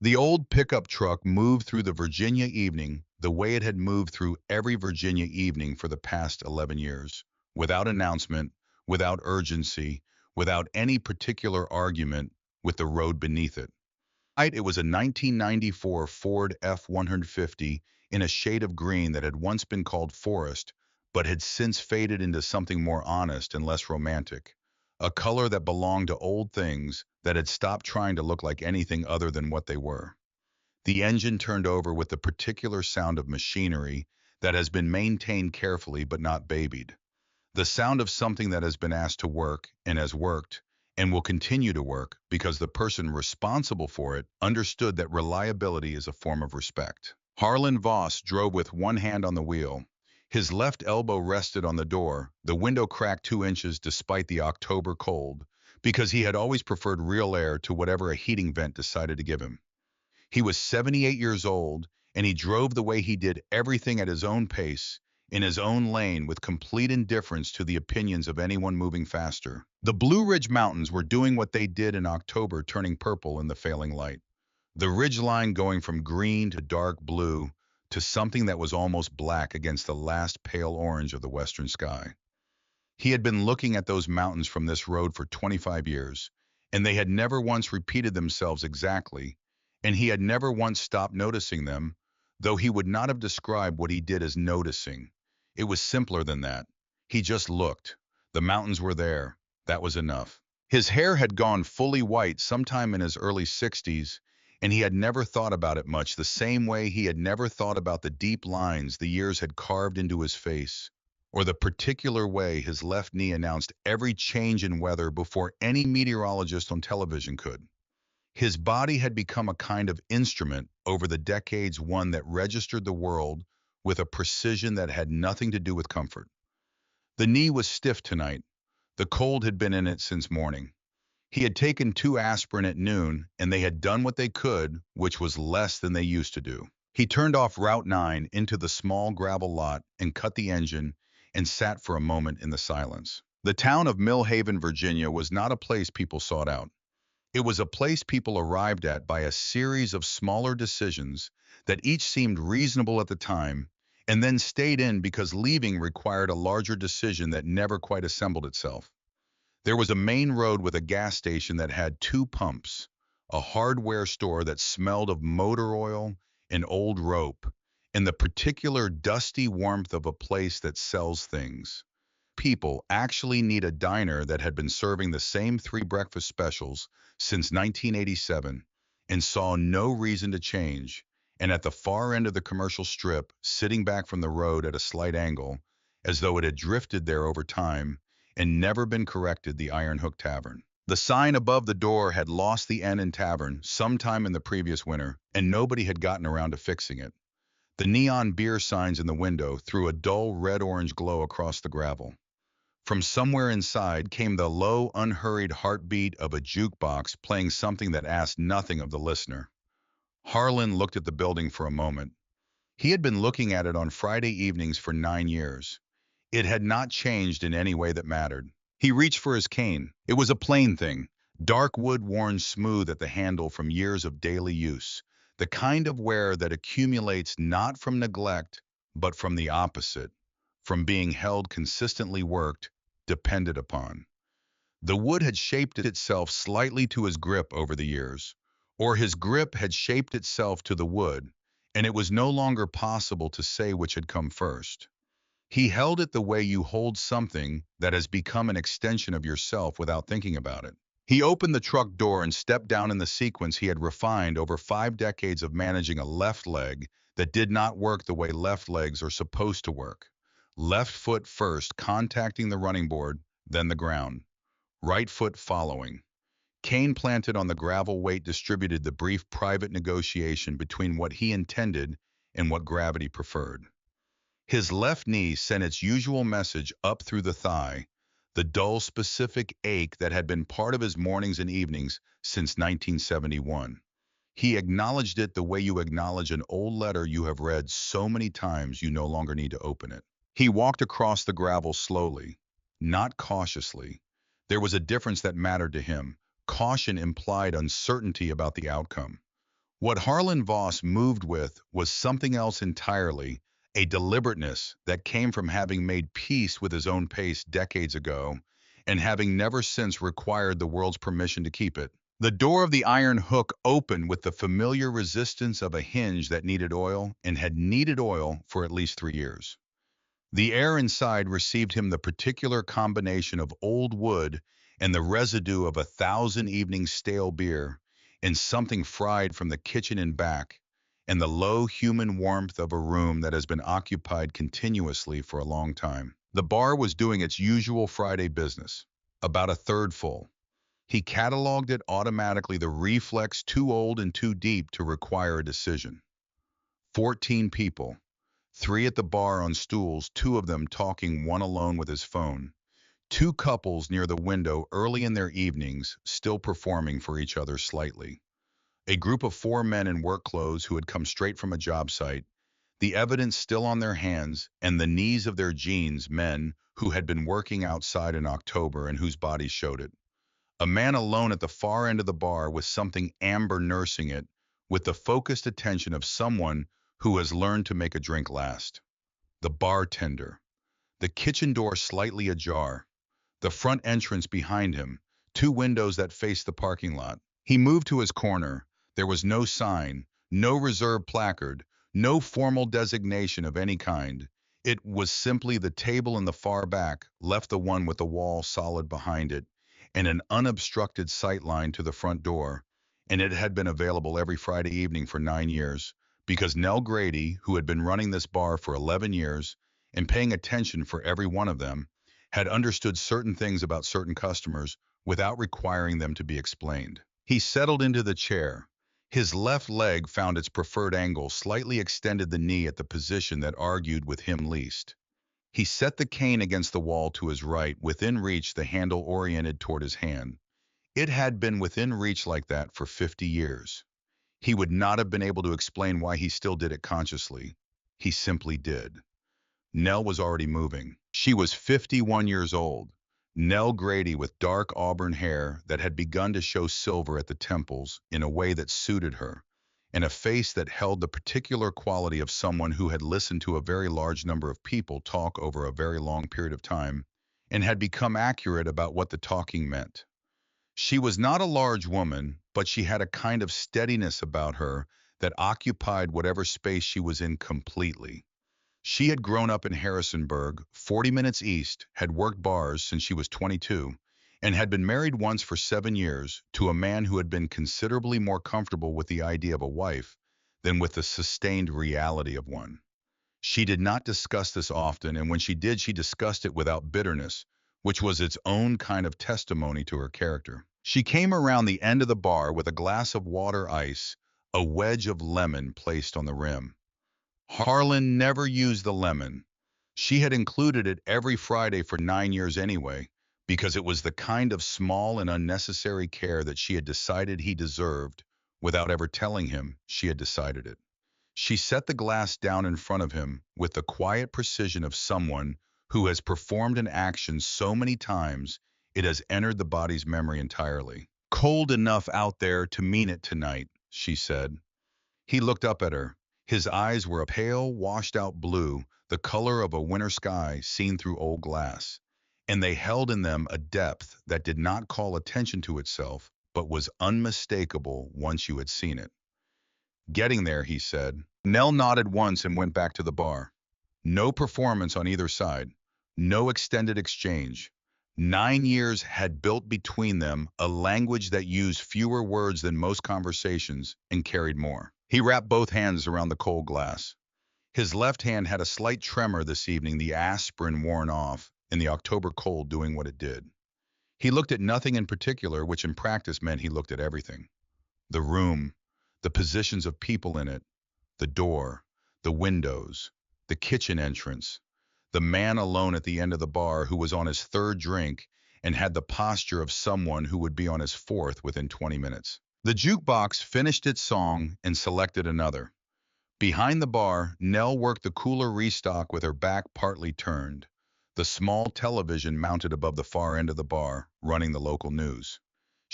The old pickup truck moved through the Virginia evening the way it had moved through every Virginia evening for the past 11 years, without announcement, without urgency, without any particular argument with the road beneath it. It was a 1994 Ford F-150 in a shade of green that had once been called forest, but had since faded into something more honest and less romantic. A color that belonged to old things that had stopped trying to look like anything other than what they were. The engine turned over with the particular sound of machinery that has been maintained carefully but not babied. The sound of something that has been asked to work and has worked and will continue to work because the person responsible for it understood that reliability is a form of respect. Harlan Voss drove with one hand on the wheel. His left elbow rested on the door, the window cracked 2 inches despite the October cold, because he had always preferred real air to whatever a heating vent decided to give him. He was 78 years old, and he drove the way he did everything at his own pace, in his own lane, with complete indifference to the opinions of anyone moving faster. The Blue Ridge Mountains were doing what they did in October, turning purple in the failing light. The ridgeline going from green to dark blue to something that was almost black against the last pale orange of the western sky. He had been looking at those mountains from this road for 25 years, and they had never once repeated themselves exactly, and he had never once stopped noticing them, though he would not have described what he did as noticing. It was simpler than that. He just looked. The mountains were there. That was enough. His hair had gone fully white sometime in his early 60s, and he had never thought about it much, the same way he had never thought about the deep lines the years had carved into his face, or the particular way his left knee announced every change in weather before any meteorologist on television could. His body had become a kind of instrument over the decades, one that registered the world with a precision that had nothing to do with comfort. The knee was stiff tonight. The cold had been in it since morning. He had taken 2 aspirin at noon, and they had done what they could, which was less than they used to do. He turned off Route 9 into the small gravel lot and cut the engine and sat for a moment in the silence. The town of Mill Haven, Virginia was not a place people sought out. It was a place people arrived at by a series of smaller decisions that each seemed reasonable at the time, and then stayed in because leaving required a larger decision that never quite assembled itself. There was a main road with a gas station that had 2 pumps, a hardware store that smelled of motor oil and old rope, and the particular dusty warmth of a place that sells things. People actually need a diner that had been serving the same 3 breakfast specials since 1987 and saw no reason to change, and at the far end of the commercial strip, sitting back from the road at a slight angle, as though it had drifted there over time and never been corrected, the Iron Hook Tavern. The sign above the door had lost the N in tavern sometime in the previous winter, and nobody had gotten around to fixing it. The neon beer signs in the window threw a dull red-orange glow across the gravel. From somewhere inside came the low, unhurried heartbeat of a jukebox playing something that asked nothing of the listener. Harlan looked at the building for a moment. He had been looking at it on Friday evenings for 9 years. It had not changed in any way that mattered. He reached for his cane. It was a plain thing, dark wood worn smooth at the handle from years of daily use, the kind of wear that accumulates not from neglect, but from the opposite, from being held consistently worked, depended upon. The wood had shaped itself slightly to his grip over the years, or his grip had shaped itself to the wood, and it was no longer possible to say which had come first. He held it the way you hold something that has become an extension of yourself without thinking about it. He opened the truck door and stepped down in the sequence he had refined over 5 decades of managing a left leg that did not work the way left legs are supposed to work. Left foot first, contacting the running board, then the ground. Right foot following. Cane planted on the gravel weight distributed the brief private negotiation between what he intended and what gravity preferred. His left knee sent its usual message up through the thigh, the dull specific ache that had been part of his mornings and evenings since 1971. He acknowledged it the way you acknowledge an old letter you have read so many times you no longer need to open it. He walked across the gravel slowly, not cautiously. There was a difference that mattered to him. Caution implied uncertainty about the outcome. What Harlan Voss moved with was something else entirely, a deliberateness that came from having made peace with his own pace decades ago and having never since required the world's permission to keep it. The door of the iron hook opened with the familiar resistance of a hinge that needed oil and had needed oil for at least 3 years. The air inside received him the particular combination of old wood and the residue of 1,000 evenings stale beer, and something fried from the kitchen and back, and the low human warmth of a room that has been occupied continuously for a long time. The bar was doing its usual Friday business, about a third full. He cataloged it automatically, the reflex too old and too deep to require a decision. 14 people. 3 at the bar on stools, 2 of them talking, one alone with his phone. 2 couples near the window early in their evenings, still performing for each other slightly. A group of 4 men in work clothes who had come straight from a job site, the evidence still on their hands and the knees of their jeans, men who had been working outside in October and whose bodies showed it. A man alone at the far end of the bar with something amber nursing it, with the focused attention of someone who has learned to make a drink last. The bartender. The kitchen door slightly ajar. The front entrance behind him. 2 windows that faced the parking lot. He moved to his corner. There was no sign, no reserve placard, no formal designation of any kind. It was simply the table in the far back, left the one with the wall solid behind it, and an unobstructed sight line to the front door. And it had been available every Friday evening for 9 years, because Nell Grady, who had been running this bar for 11 years and paying attention for every one of them, had understood certain things about certain customers without requiring them to be explained. He settled into the chair. His left leg found its preferred angle, slightly extended the knee at the position that argued with him least. He set the cane against the wall to his right, within reach, the handle oriented toward his hand. It had been within reach like that for 50 years. He would not have been able to explain why he still did it consciously. He simply did. Nell was already moving. She was 51 years old. Nell Grady, with dark auburn hair that had begun to show silver at the temples in a way that suited her, and a face that held the particular quality of someone who had listened to a very large number of people talk over a very long period of time, and had become accurate about what the talking meant. She was not a large woman, but she had a kind of steadiness about her that occupied whatever space she was in completely. She had grown up in Harrisonburg, 40 minutes east, had worked bars since she was 22, and had been married once for 7 years to a man who had been considerably more comfortable with the idea of a wife than with the sustained reality of one. She did not discuss this often, and when she did, she discussed it without bitterness, which was its own kind of testimony to her character. She came around the end of the bar with a glass of water ice, a wedge of lemon placed on the rim. Harlan never used the lemon. She had included it every Friday for 9 years anyway, because it was the kind of small and unnecessary care that she had decided he deserved without ever telling him she had decided it. She set the glass down in front of him with the quiet precision of someone who has performed an action so many times it has entered the body's memory entirely. "Cold enough out there to mean it tonight," she said. He looked up at her. His eyes were a pale, washed-out blue, the color of a winter sky seen through old glass, and they held in them a depth that did not call attention to itself, but was unmistakable once you had seen it. "Getting there," he said. Nell nodded once and went back to the bar. No performance on either side. No extended exchange. 9 years had built between them a language that used fewer words than most conversations and carried more. He wrapped both hands around the cold glass. His left hand had a slight tremor this evening, the aspirin worn off, and the October cold doing what it did. He looked at nothing in particular, which in practice meant he looked at everything. The room, the positions of people in it, the door, the windows, the kitchen entrance, the man alone at the end of the bar who was on his 3rd drink and had the posture of someone who would be on his 4th within 20 minutes. The jukebox finished its song and selected another. Behind the bar, Nell worked the cooler restock with her back partly turned, the small television mounted above the far end of the bar, running the local news.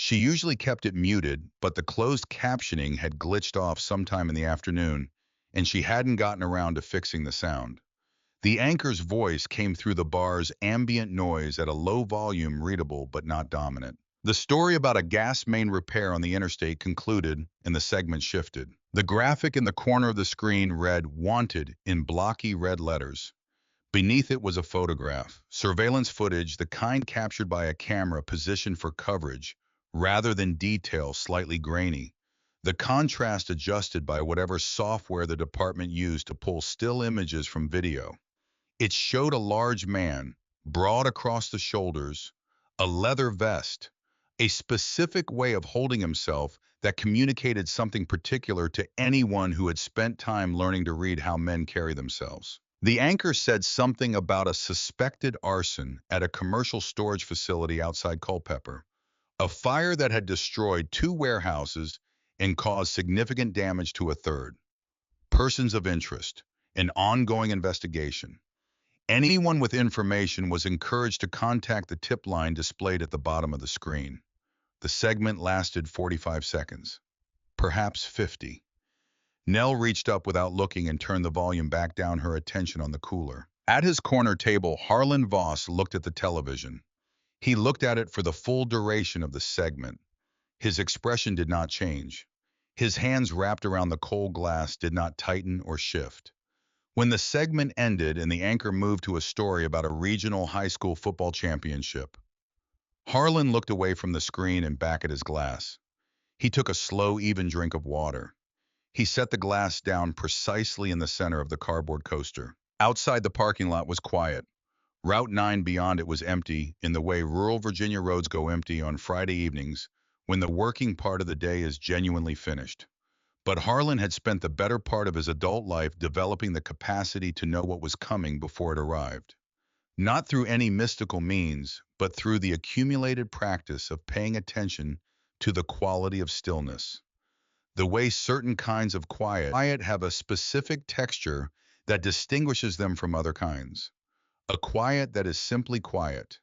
She usually kept it muted, but the closed captioning had glitched off sometime in the afternoon, and she hadn't gotten around to fixing the sound. The anchor's voice came through the bar's ambient noise at a low volume, readable but not dominant. The story about a gas main repair on the interstate concluded, and the segment shifted. The graphic in the corner of the screen read "Wanted" in blocky red letters. Beneath it was a photograph, surveillance footage, the kind captured by a camera positioned for coverage, rather than detail slightly grainy. The contrast adjusted by whatever software the department used to pull still images from video. It showed a large man, broad across the shoulders, a leather vest, a specific way of holding himself that communicated something particular to anyone who had spent time learning to read how men carry themselves. The anchor said something about a suspected arson at a commercial storage facility outside Culpeper, a fire that had destroyed two warehouses and caused significant damage to a third. Persons of interest, an ongoing investigation. Anyone with information was encouraged to contact the tip line displayed at the bottom of the screen. The segment lasted 45 seconds, perhaps 50. Nell reached up without looking and turned the volume back down, her attention on the cooler. At his corner table, Harlan Voss looked at the television. He looked at it for the full duration of the segment. His expression did not change. His hands wrapped around the cold glass did not tighten or shift. When the segment ended and the anchor moved to a story about a regional high school football championship, Harlan looked away from the screen and back at his glass. He took a slow, even drink of water. He set the glass down precisely in the center of the cardboard coaster. Outside, the parking lot was quiet. Route 9 beyond it was empty, in the way rural Virginia roads go empty on Friday evenings when the working part of the day is genuinely finished. But Harlan had spent the better part of his adult life developing the capacity to know what was coming before it arrived. Not through any mystical means, but through the accumulated practice of paying attention to the quality of stillness. The way certain kinds of quiet have a specific texture that distinguishes them from other kinds. A quiet that is simply quiet,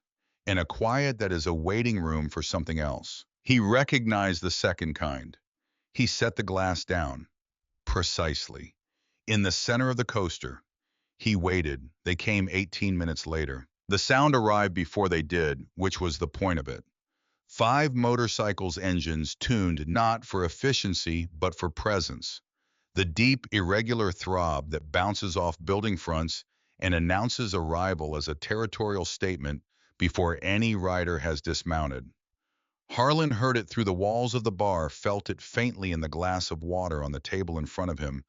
and a quiet that is a waiting room for something else. He recognized the second kind. He set the glass down. Precisely. In the center of the coaster. He waited. They came 18 minutes later. The sound arrived before they did, which was the point of it. 5 motorcycles' engines tuned not for efficiency but for presence. The deep, irregular throb that bounces off building fronts and announces arrival as a territorial statement before any rider has dismounted. Harlan heard it through the walls of the bar, felt it faintly in the glass of water on the table in front of him,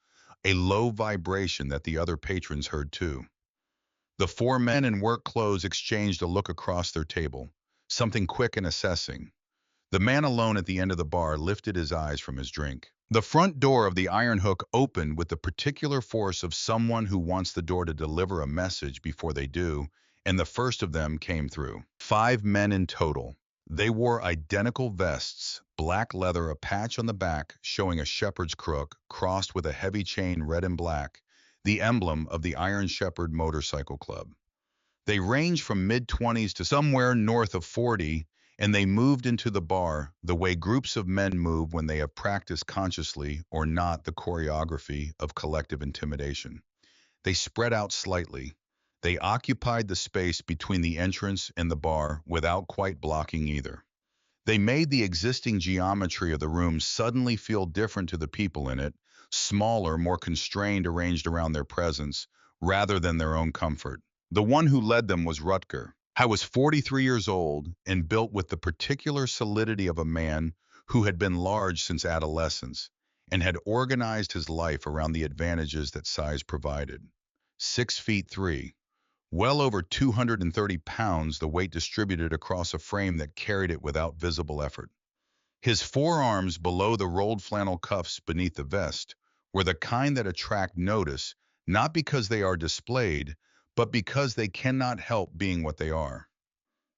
a low vibration that the other patrons heard too. The 4 men in work clothes exchanged a look across their table, something quick and assessing. The man alone at the end of the bar lifted his eyes from his drink. The front door of the Iron Hook opened with the particular force of someone who wants the door to deliver a message before they do, and the first of them came through. 5 men in total. They wore identical vests, black leather, a patch on the back showing a shepherd's crook crossed with a heavy chain, red and black, the emblem of the Iron Shepherd Motorcycle Club. They ranged from mid-20s to somewhere north of 40, and they moved into the bar the way groups of men move when they have practiced consciously or not the choreography of collective intimidation. They spread out slightly. They occupied the space between the entrance and the bar without quite blocking either. They made the existing geometry of the room suddenly feel different to the people in it, smaller, more constrained, arranged around their presence, rather than their own comfort. The one who led them was Rutger. I was 43 years old and built with the particular solidity of a man who had been large since adolescence and had organized his life around the advantages that size provided. 6'3", well over 230 pounds, the weight distributed across a frame that carried it without visible effort. His forearms below the rolled flannel cuffs beneath the vest were the kind that attract notice, not because they are displayed, but because they cannot help being what they are.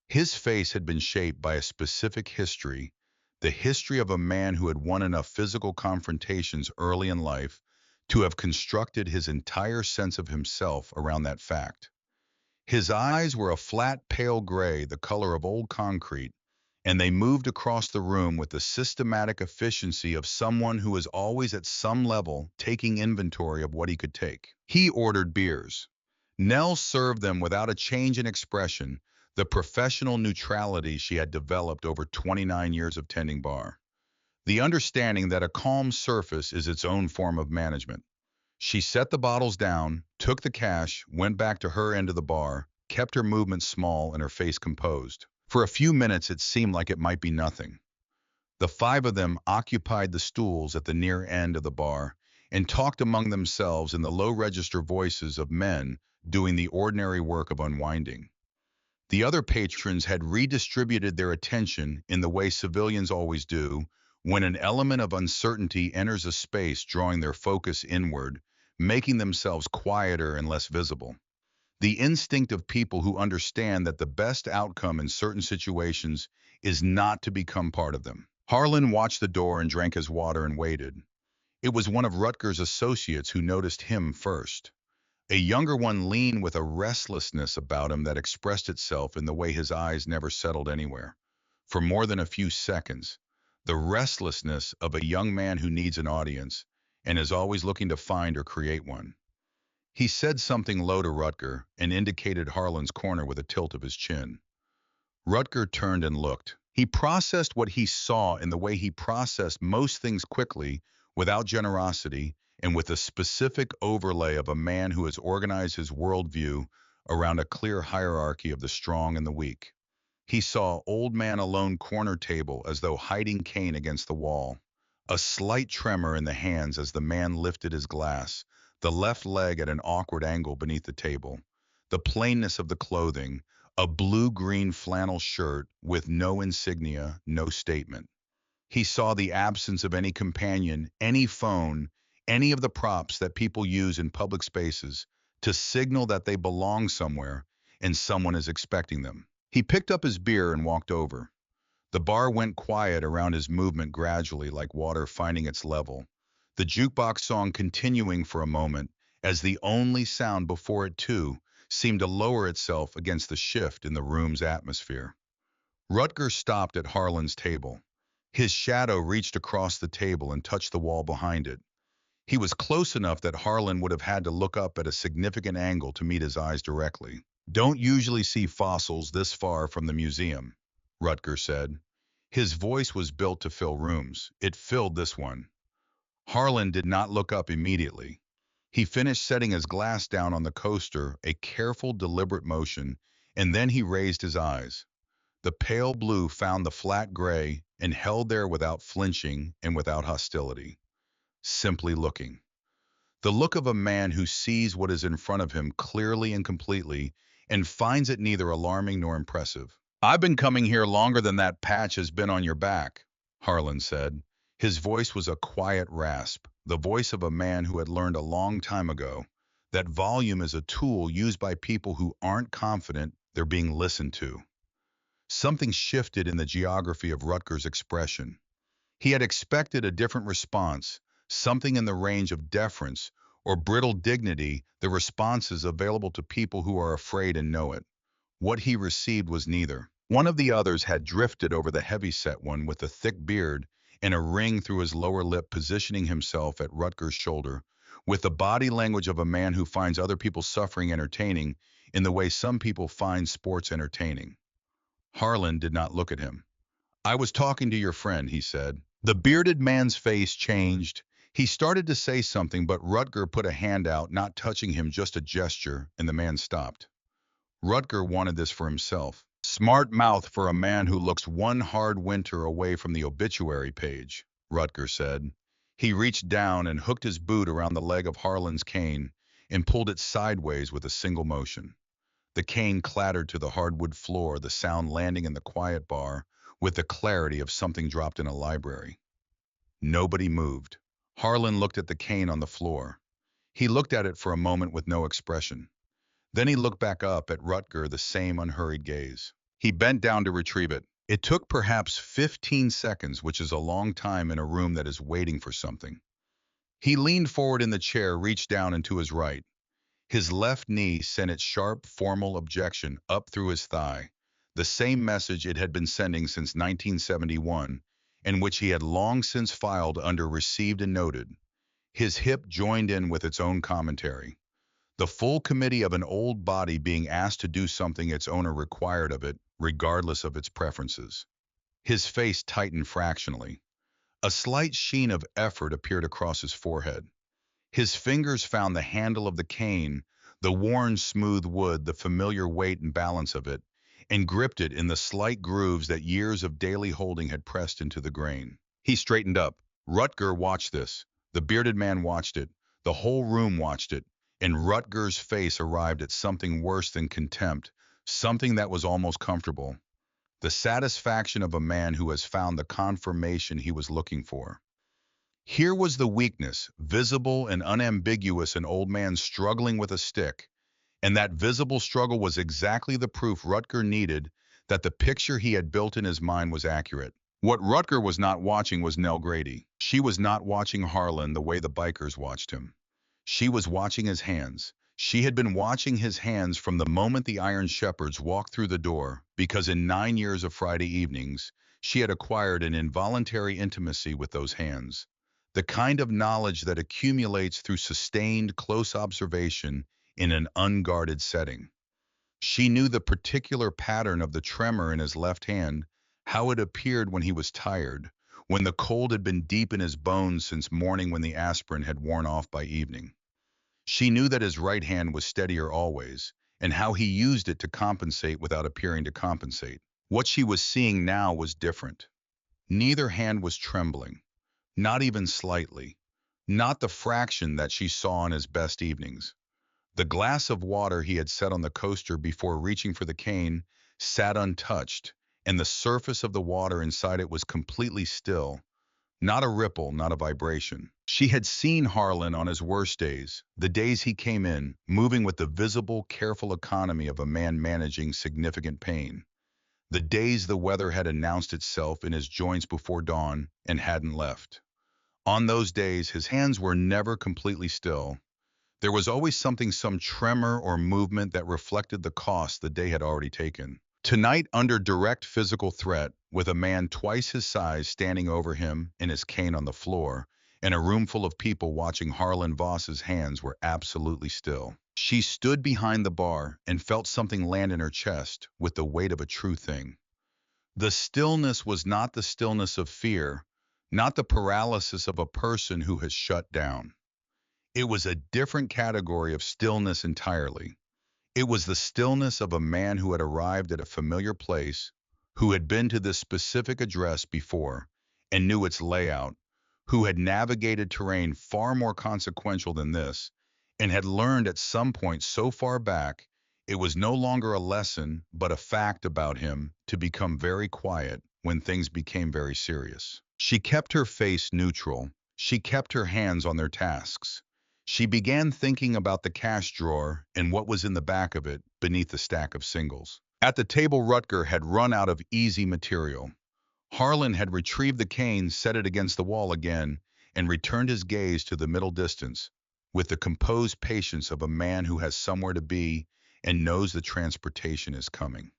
His face had been shaped by a specific history, the history of a man who had won enough physical confrontations early in life to have constructed his entire sense of himself around that fact. His eyes were a flat, pale gray, the color of old concrete, and they moved across the room with the systematic efficiency of someone who is always at some level taking inventory of what he could take. He ordered beers. Nell served them without a change in expression, the professional neutrality she had developed over 29 years of tending bar. The understanding that a calm surface is its own form of management. She set the bottles down, took the cash, went back to her end of the bar, kept her movements small and her face composed. For a few minutes it seemed like it might be nothing. The five of them occupied the stools at the near end of the bar and talked among themselves in the low-register voices of men doing the ordinary work of unwinding. The other patrons had redistributed their attention in the way civilians always do when an element of uncertainty enters a space, drawing their focus inward, making themselves quieter and less visible. The instinct of people who understand that the best outcome in certain situations is not to become part of them. Harlan watched the door and drank his water and waited. It was one of Rutger's associates who noticed him first. A younger one leaned with a restlessness about him that expressed itself in the way his eyes never settled anywhere. For more than a few seconds, the restlessness of a young man who needs an audience and is always looking to find or create one. He said something low to Rutger and indicated Harlan's corner with a tilt of his chin. Rutger turned and looked. He processed what he saw in the way he processed most things quickly, without generosity, and with a specific overlay of a man who has organized his worldview around a clear hierarchy of the strong and the weak. He saw old man alone corner table as though hiding cane against the wall. A slight tremor in the hands as the man lifted his glass, the left leg at an awkward angle beneath the table. The plainness of the clothing, a blue-green flannel shirt with no insignia, no statement. He saw the absence of any companion, any phone, any of the props that people use in public spaces to signal that they belong somewhere and someone is expecting them. He picked up his beer and walked over. The bar went quiet around his movement gradually, like water finding its level. The jukebox song continuing for a moment, as the only sound before it too seemed to lower itself against the shift in the room's atmosphere. Rutger stopped at Harlan's table. His shadow reached across the table and touched the wall behind it. He was close enough that Harlan would have had to look up at a significant angle to meet his eyes directly. "Don't usually see fossils this far from the museum," Rutger said. His voice was built to fill rooms. It filled this one. Harlan did not look up immediately. He finished setting his glass down on the coaster, a careful, deliberate motion, and then he raised his eyes. The pale blue found the flat gray and held there without flinching and without hostility. Simply looking. The look of a man who sees what is in front of him clearly and completely and finds it neither alarming nor impressive. "I've been coming here longer than that patch has been on your back," Harlan said. His voice was a quiet rasp, the voice of a man who had learned a long time ago that volume is a tool used by people who aren't confident they're being listened to. Something shifted in the geography of Rutger's expression. He had expected a different response, something in the range of deference or brittle dignity, the responses available to people who are afraid and know it. What he received was neither. One of the others had drifted over the heavy-set one with a thick beard and a ring through his lower lip, positioning himself at Rutger's shoulder, with the body language of a man who finds other people's suffering entertaining in the way some people find sports entertaining. Harlan did not look at him. "I was talking to your friend," he said. The bearded man's face changed. He started to say something, but Rutger put a hand out, not touching him, just a gesture, and the man stopped. Rutger wanted this for himself. "Smart mouth for a man who looks one hard winter away from the obituary page," Rutger said. He reached down and hooked his boot around the leg of Harlan's cane and pulled it sideways with a single motion. The cane clattered to the hardwood floor, the sound landing in the quiet bar with the clarity of something dropped in a library. Nobody moved. Harlan looked at the cane on the floor. He looked at it for a moment with no expression. Then he looked back up at Rutger, the same unhurried gaze. He bent down to retrieve it. It took perhaps 15 seconds, which is a long time in a room that is waiting for something. He leaned forward in the chair, reached down and to his right. His left knee sent its sharp, formal objection up through his thigh. the same message it had been sending since 1971, and which he had long since filed under received and noted. His hip joined in with its own commentary. The full committee of an old body being asked to do something its owner required of it, regardless of its preferences. His face tightened fractionally. A slight sheen of effort appeared across his forehead. His fingers found the handle of the cane, the worn smooth wood, the familiar weight and balance of it, and gripped it in the slight grooves that years of daily holding had pressed into the grain. He straightened up. Rutger watched this. The bearded man watched it. The whole room watched it. And Rutger's face arrived at something worse than contempt, something that was almost comfortable. The satisfaction of a man who has found the confirmation he was looking for. Here was the weakness, visible and unambiguous, an old man struggling with a stick, and that visible struggle was exactly the proof Rutger needed that the picture he had built in his mind was accurate. What Rutger was not watching was Nell Grady. She was not watching Harlan the way the bikers watched him. She was watching his hands. She had been watching his hands from the moment the Iron Shepherds walked through the door, because in 9 years of Friday evenings, she had acquired an involuntary intimacy with those hands. The kind of knowledge that accumulates through sustained, close observation in an unguarded setting. She knew the particular pattern of the tremor in his left hand, how it appeared when he was tired, when the cold had been deep in his bones since morning when the aspirin had worn off by evening. She knew that his right hand was steadier always, and how he used it to compensate without appearing to compensate. What she was seeing now was different. Neither hand was trembling. Not even slightly. Not the fraction that she saw on his best evenings. The glass of water he had set on the coaster before reaching for the cane sat untouched, and the surface of the water inside it was completely still. Not a ripple, not a vibration. She had seen Harlan on his worst days, the days he came in, moving with the visible, careful economy of a man managing significant pain. The days the weather had announced itself in his joints before dawn and hadn't left. On those days, his hands were never completely still. There was always something, some tremor or movement that reflected the cost the day had already taken. Tonight, under direct physical threat, with a man twice his size standing over him and his cane on the floor, and a room full of people watching, Harlan Voss's hands were absolutely still. She stood behind the bar and felt something land in her chest with the weight of a true thing. The stillness was not the stillness of fear, not the paralysis of a person who has shut down. It was a different category of stillness entirely. It was the stillness of a man who had arrived at a familiar place, who had been to this specific address before and knew its layout, who had navigated terrain far more consequential than this, and had learned at some point so far back it was no longer a lesson but a fact about him to become very quiet when things became very serious. She kept her face neutral. She kept her hands on their tasks. She began thinking about the cash drawer and what was in the back of it beneath the stack of singles. At the table, Rutger had run out of easy material. Harlan had retrieved the cane, set it against the wall again, and returned his gaze to the middle distance, with the composed patience of a man who has somewhere to be and knows the transportation is coming.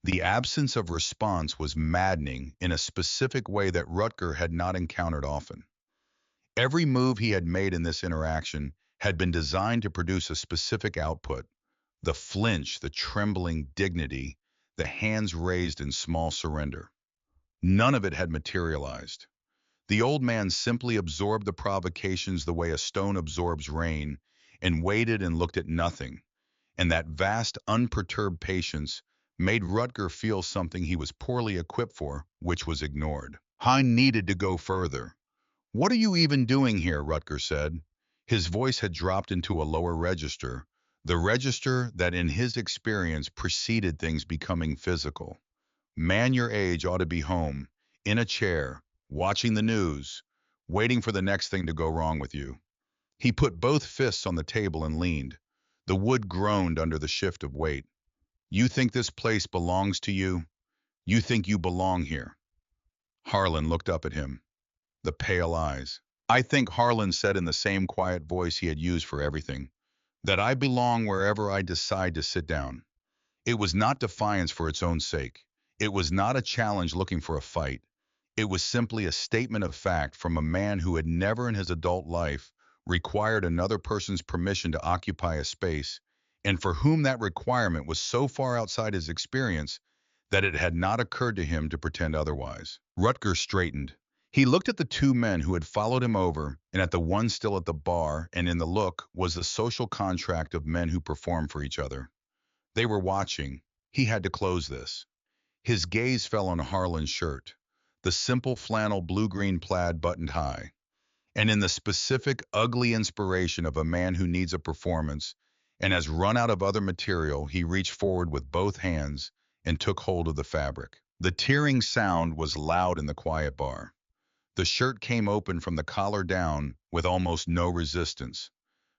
The absence of response was maddening in a specific way that Rutger had not encountered often. Every move he had made in this interaction had been designed to produce a specific output. The flinch, the trembling dignity, the hands raised in small surrender. None of it had materialized. The old man simply absorbed the provocations the way a stone absorbs rain, and waited and looked at nothing. And that vast, unperturbed patience made Rutger feel something he was poorly equipped for, which was ignored. Hein needed to go further. "What are you even doing here?" Rutger said. His voice had dropped into a lower register, the register that in his experience preceded things becoming physical. "Man your age ought to be home, in a chair, watching the news, waiting for the next thing to go wrong with you." He put both fists on the table and leaned. The wood groaned under the shift of weight. "You think this place belongs to you? You think you belong here?" Harlan looked up at him. The pale eyes. "I think," Harlan said in the same quiet voice he had used for everything, "that I belong wherever I decide to sit down. It was not defiance for its own sake. It was not a challenge looking for a fight. It was simply a statement of fact from a man who had never in his adult life required another person's permission to occupy a space, and for whom that requirement was so far outside his experience that it had not occurred to him to pretend otherwise. Rutger straightened. He looked at the two men who had followed him over, and at the one still at the bar, and in the look was the social contract of men who perform for each other. They were watching. He had to close this. His gaze fell on Harlan's shirt, the simple flannel blue-green plaid buttoned high, and in the specific, ugly inspiration of a man who needs a performance and has run out of other material, he reached forward with both hands and took hold of the fabric. The tearing sound was loud in the quiet bar. The shirt came open from the collar down with almost no resistance,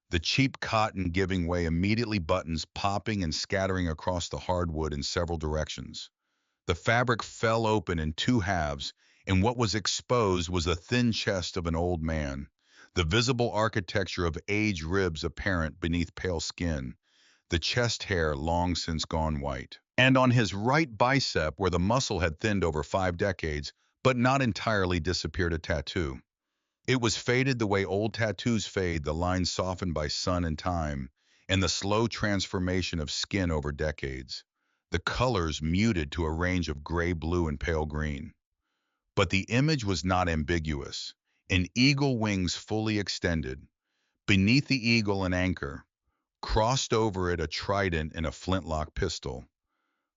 the cheap cotton giving way immediately, buttons popping and scattering across the hardwood in several directions. The fabric fell open in two halves, and what was exposed was the thin chest of an old man, the visible architecture of aged ribs apparent beneath pale skin, the chest hair long since gone white. And on his right bicep, where the muscle had thinned over 5 decades, but not entirely disappeared, a tattoo. It was faded the way old tattoos fade, the lines softened by sun and time, and the slow transformation of skin over decades. The colors muted to a range of gray, blue, and pale green. But the image was not ambiguous. An eagle, wings fully extended. Beneath the eagle, an anchor. Crossed over it, a trident and a flintlock pistol.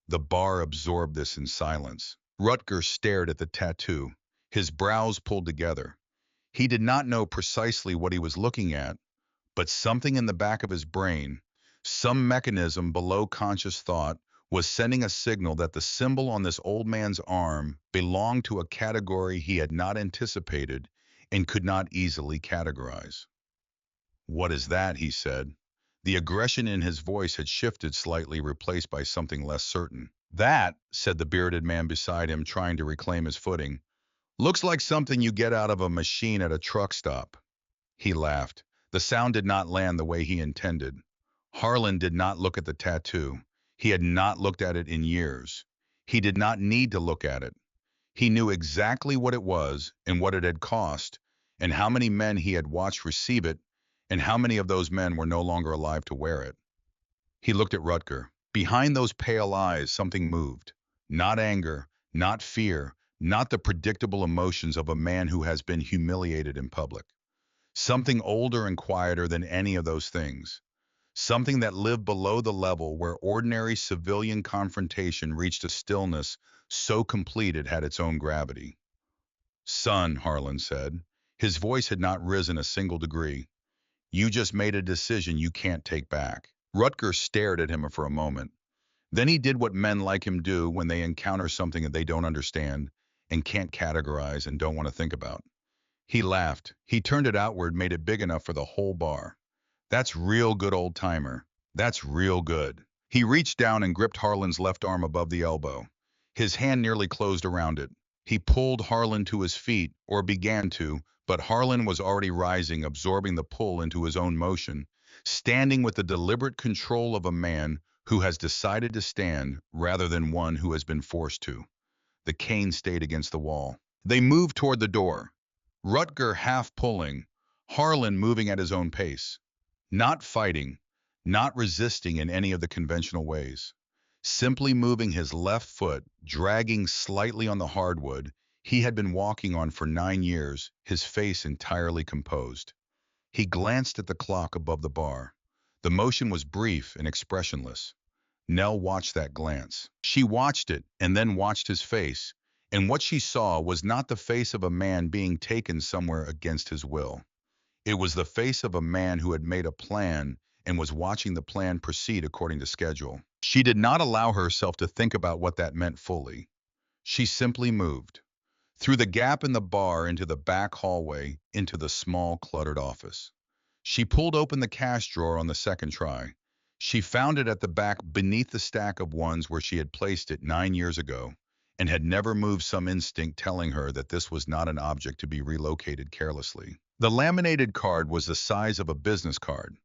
The bar absorbed this in silence. Rutger stared at the tattoo, his brows pulled together. He did not know precisely what he was looking at, but something in the back of his brain, some mechanism below conscious thought, was sending a signal that the symbol on this old man's arm belonged to a category he had not anticipated and could not easily categorize. "What is that?" he said. The aggression in his voice had shifted slightly, replaced by something less certain. "That," said the bearded man beside him, trying to reclaim his footing, "looks like something you get out of a machine at a truck stop." He laughed. The sound did not land the way he intended. Harlan did not look at the tattoo. He had not looked at it in years. He did not need to look at it. He knew exactly what it was and what it had cost, and how many men he had watched receive it, and how many of those men were no longer alive to wear it. He looked at Rutger. Behind those pale eyes, something moved. Not anger, not fear, not the predictable emotions of a man who has been humiliated in public. Something older and quieter than any of those things. Something that lived below the level where ordinary civilian confrontation reached a stillness so complete it had its own gravity. "Son," Harlan said. His voice had not risen a single degree. "You just made a decision you can't take back." Rutger stared at him for a moment. Then he did what men like him do when they encounter something that they don't understand and can't categorize and don't want to think about. He laughed. He turned it outward, made it big enough for the whole bar. "That's real good, old timer. That's real good." He reached down and gripped Harlan's left arm above the elbow. His hand nearly closed around it. He pulled Harlan to his feet, or began to, but Harlan was already rising, absorbing the pull into his own motion, standing with the deliberate control of a man who has decided to stand rather than one who has been forced to. The cane stayed against the wall. They moved toward the door. Rutger half pulling, Harlan moving at his own pace. Not fighting, not resisting in any of the conventional ways. Simply moving his left foot, dragging slightly on the hardwood he had been walking on for 9 years, his face entirely composed. He glanced at the clock above the bar. The motion was brief and expressionless. Nell watched that glance. She watched it and then watched his face, and what she saw was not the face of a man being taken somewhere against his will. It was the face of a man who had made a plan and was watching the plan proceed according to schedule. She did not allow herself to think about what that meant fully. She simply moved. Through the gap in the bar, into the back hallway, into the small, cluttered office. She pulled open the cash drawer on the second try. She found it at the back beneath the stack of ones where she had placed it 9 years ago, and had never moved, some instinct telling her that this was not an object to be relocated carelessly. The laminated card was the size of a business card.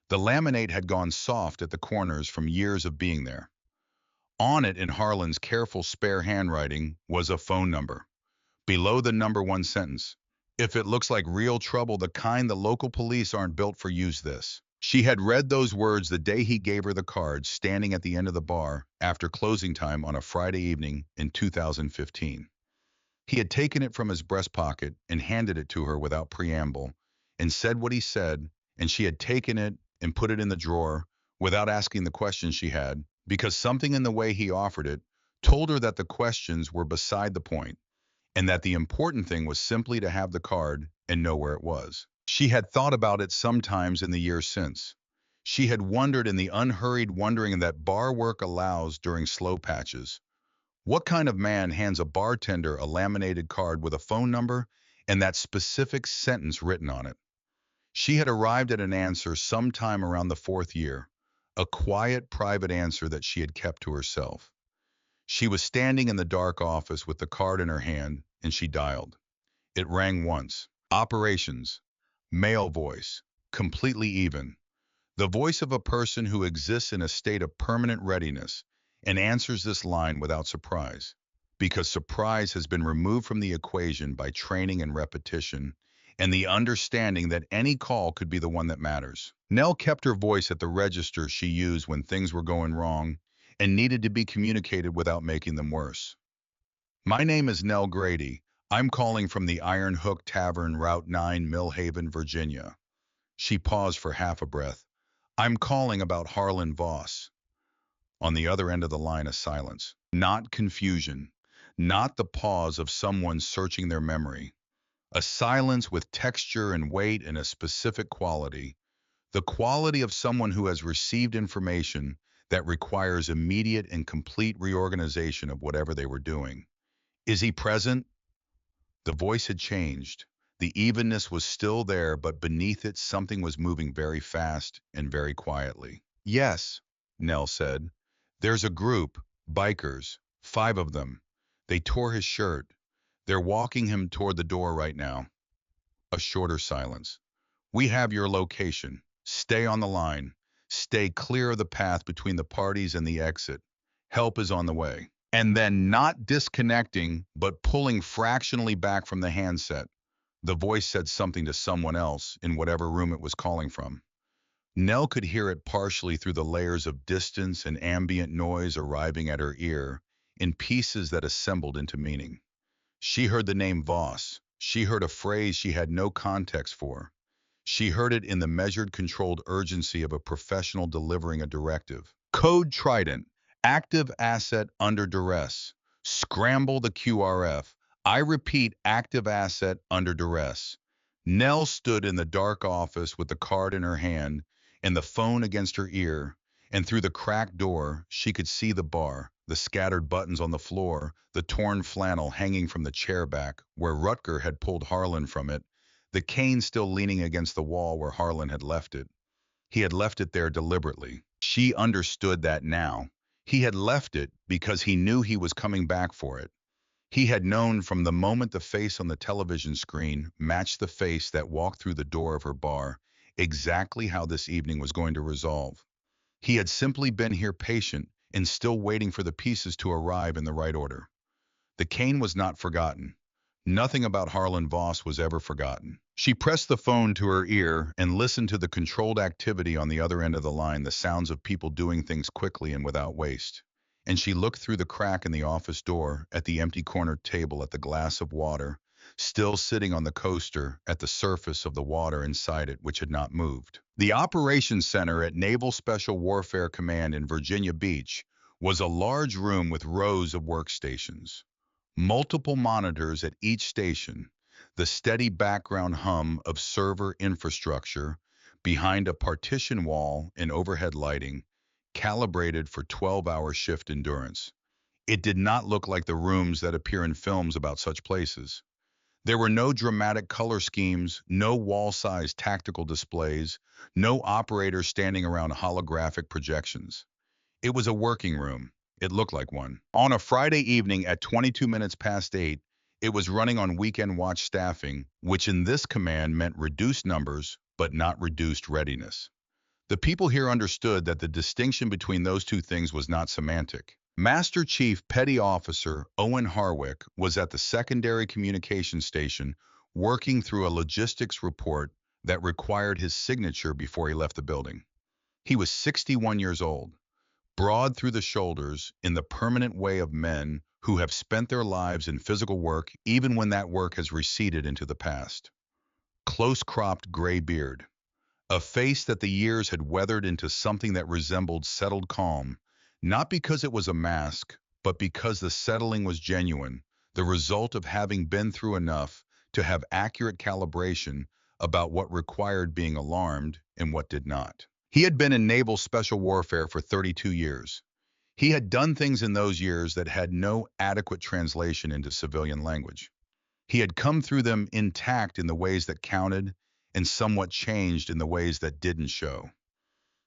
The laminate had gone soft at the corners from years of being there. On it, in Harlan's careful spare handwriting, was a phone number. Below the number, one sentence: "If it looks like real trouble, the kind the local police aren't built for, use this." She had read those words the day he gave her the card, standing at the end of the bar after closing time on a Friday evening in 2015. He had taken it from his breast pocket and handed it to her without preamble, and said what he said, and she had taken it and put it in the drawer without asking the questions she had, because something in the way he offered it told her that the questions were beside the point, and that the important thing was simply to have the card and know where it was. She had thought about it sometimes in the years since. She had wondered, in the unhurried wondering that bar work allows during slow patches, what kind of man hands a bartender a laminated card with a phone number and that specific sentence written on it? She had arrived at an answer sometime around the fourth year, a quiet, private answer that she had kept to herself. She was standing in the dark office with the card in her hand, and she dialed. It rang once. Operations. Male voice. Completely even. The voice of a person who exists in a state of permanent readiness and answers this line without surprise, because surprise has been removed from the equation by training and repetition, and the understanding that any call could be the one that matters. Nell kept her voice at the register she used when things were going wrong and needed to be communicated without making them worse. "My name is Nell Grady. I'm calling from the Iron Hook Tavern, Route 9, Millhaven, Virginia." She paused for half a breath. "I'm calling about Harlan Voss." On the other end of the line, a silence. Not confusion. Not the pause of someone searching their memory. A silence with texture and weight and a specific quality. The quality of someone who has received information that requires immediate and complete reorganization of whatever they were doing. "Is he present?" The voice had changed. The evenness was still there, but beneath it something was moving very fast and very quietly. "Yes," Nell said. "There's a group, bikers, 5 of them. They tore his shirt. They're walking him toward the door right now." A shorter silence. "We have your location. Stay on the line. Stay clear of the path between the parties and the exit. Help is on the way." And then, not disconnecting, but pulling fractionally back from the handset, the voice said something to someone else in whatever room it was calling from. Nell could hear it partially through the layers of distance and ambient noise arriving at her ear in pieces that assembled into meaning. She heard the name Voss. She heard a phrase she had no context for. She heard it in the measured, controlled urgency of a professional delivering a directive. "Code Trident. Active asset under duress. Scramble the QRF. I repeat, active asset under duress." Nell stood in the dark office with the card in her hand and the phone against her ear, and through the cracked door she could see the bar, the scattered buttons on the floor, the torn flannel hanging from the chair back where Rutger had pulled Harlan from it, the cane still leaning against the wall where Harlan had left it. He had left it there deliberately. She understood that now. He had left it because he knew he was coming back for it. He had known from the moment the face on the television screen matched the face that walked through the door of her bar exactly how this evening was going to resolve. He had simply been here, patient and still waiting for the pieces to arrive in the right order. The cane was not forgotten. Nothing about Harlan Voss was ever forgotten. She pressed the phone to her ear and listened to the controlled activity on the other end of the line, the sounds of people doing things quickly and without waste. And she looked through the crack in the office door at the empty corner table, at the glass of water, still sitting on the coaster, at the surface of the water inside it, which had not moved. The operations center at Naval Special Warfare Command in Virginia Beach was a large room with rows of workstations. Multiple monitors at each station, the steady background hum of server infrastructure behind a partition wall and overhead lighting, calibrated for 12-hour shift endurance. It did not look like the rooms that appear in films about such places. There were no dramatic color schemes, no wall-sized tactical displays, no operators standing around holographic projections. It was a working room. It looked like one. On a Friday evening at 22 minutes past 8, it was running on weekend watch staffing, which in this command meant reduced numbers, but not reduced readiness. The people here understood that the distinction between those two things was not semantic. Master Chief Petty Officer Owen Harwick was at the secondary communication station working through a logistics report that required his signature before he left the building. He was 61 years old, broad through the shoulders in the permanent way of men who have spent their lives in physical work even when that work has receded into the past. Close-cropped gray beard, a face that the years had weathered into something that resembled settled calm, not because it was a mask, but because the settling was genuine, the result of having been through enough to have accurate calibration about what required being alarmed and what did not. He had been in naval special warfare for 32 years. He had done things in those years that had no adequate translation into civilian language. He had come through them intact in the ways that counted and somewhat changed in the ways that didn't show.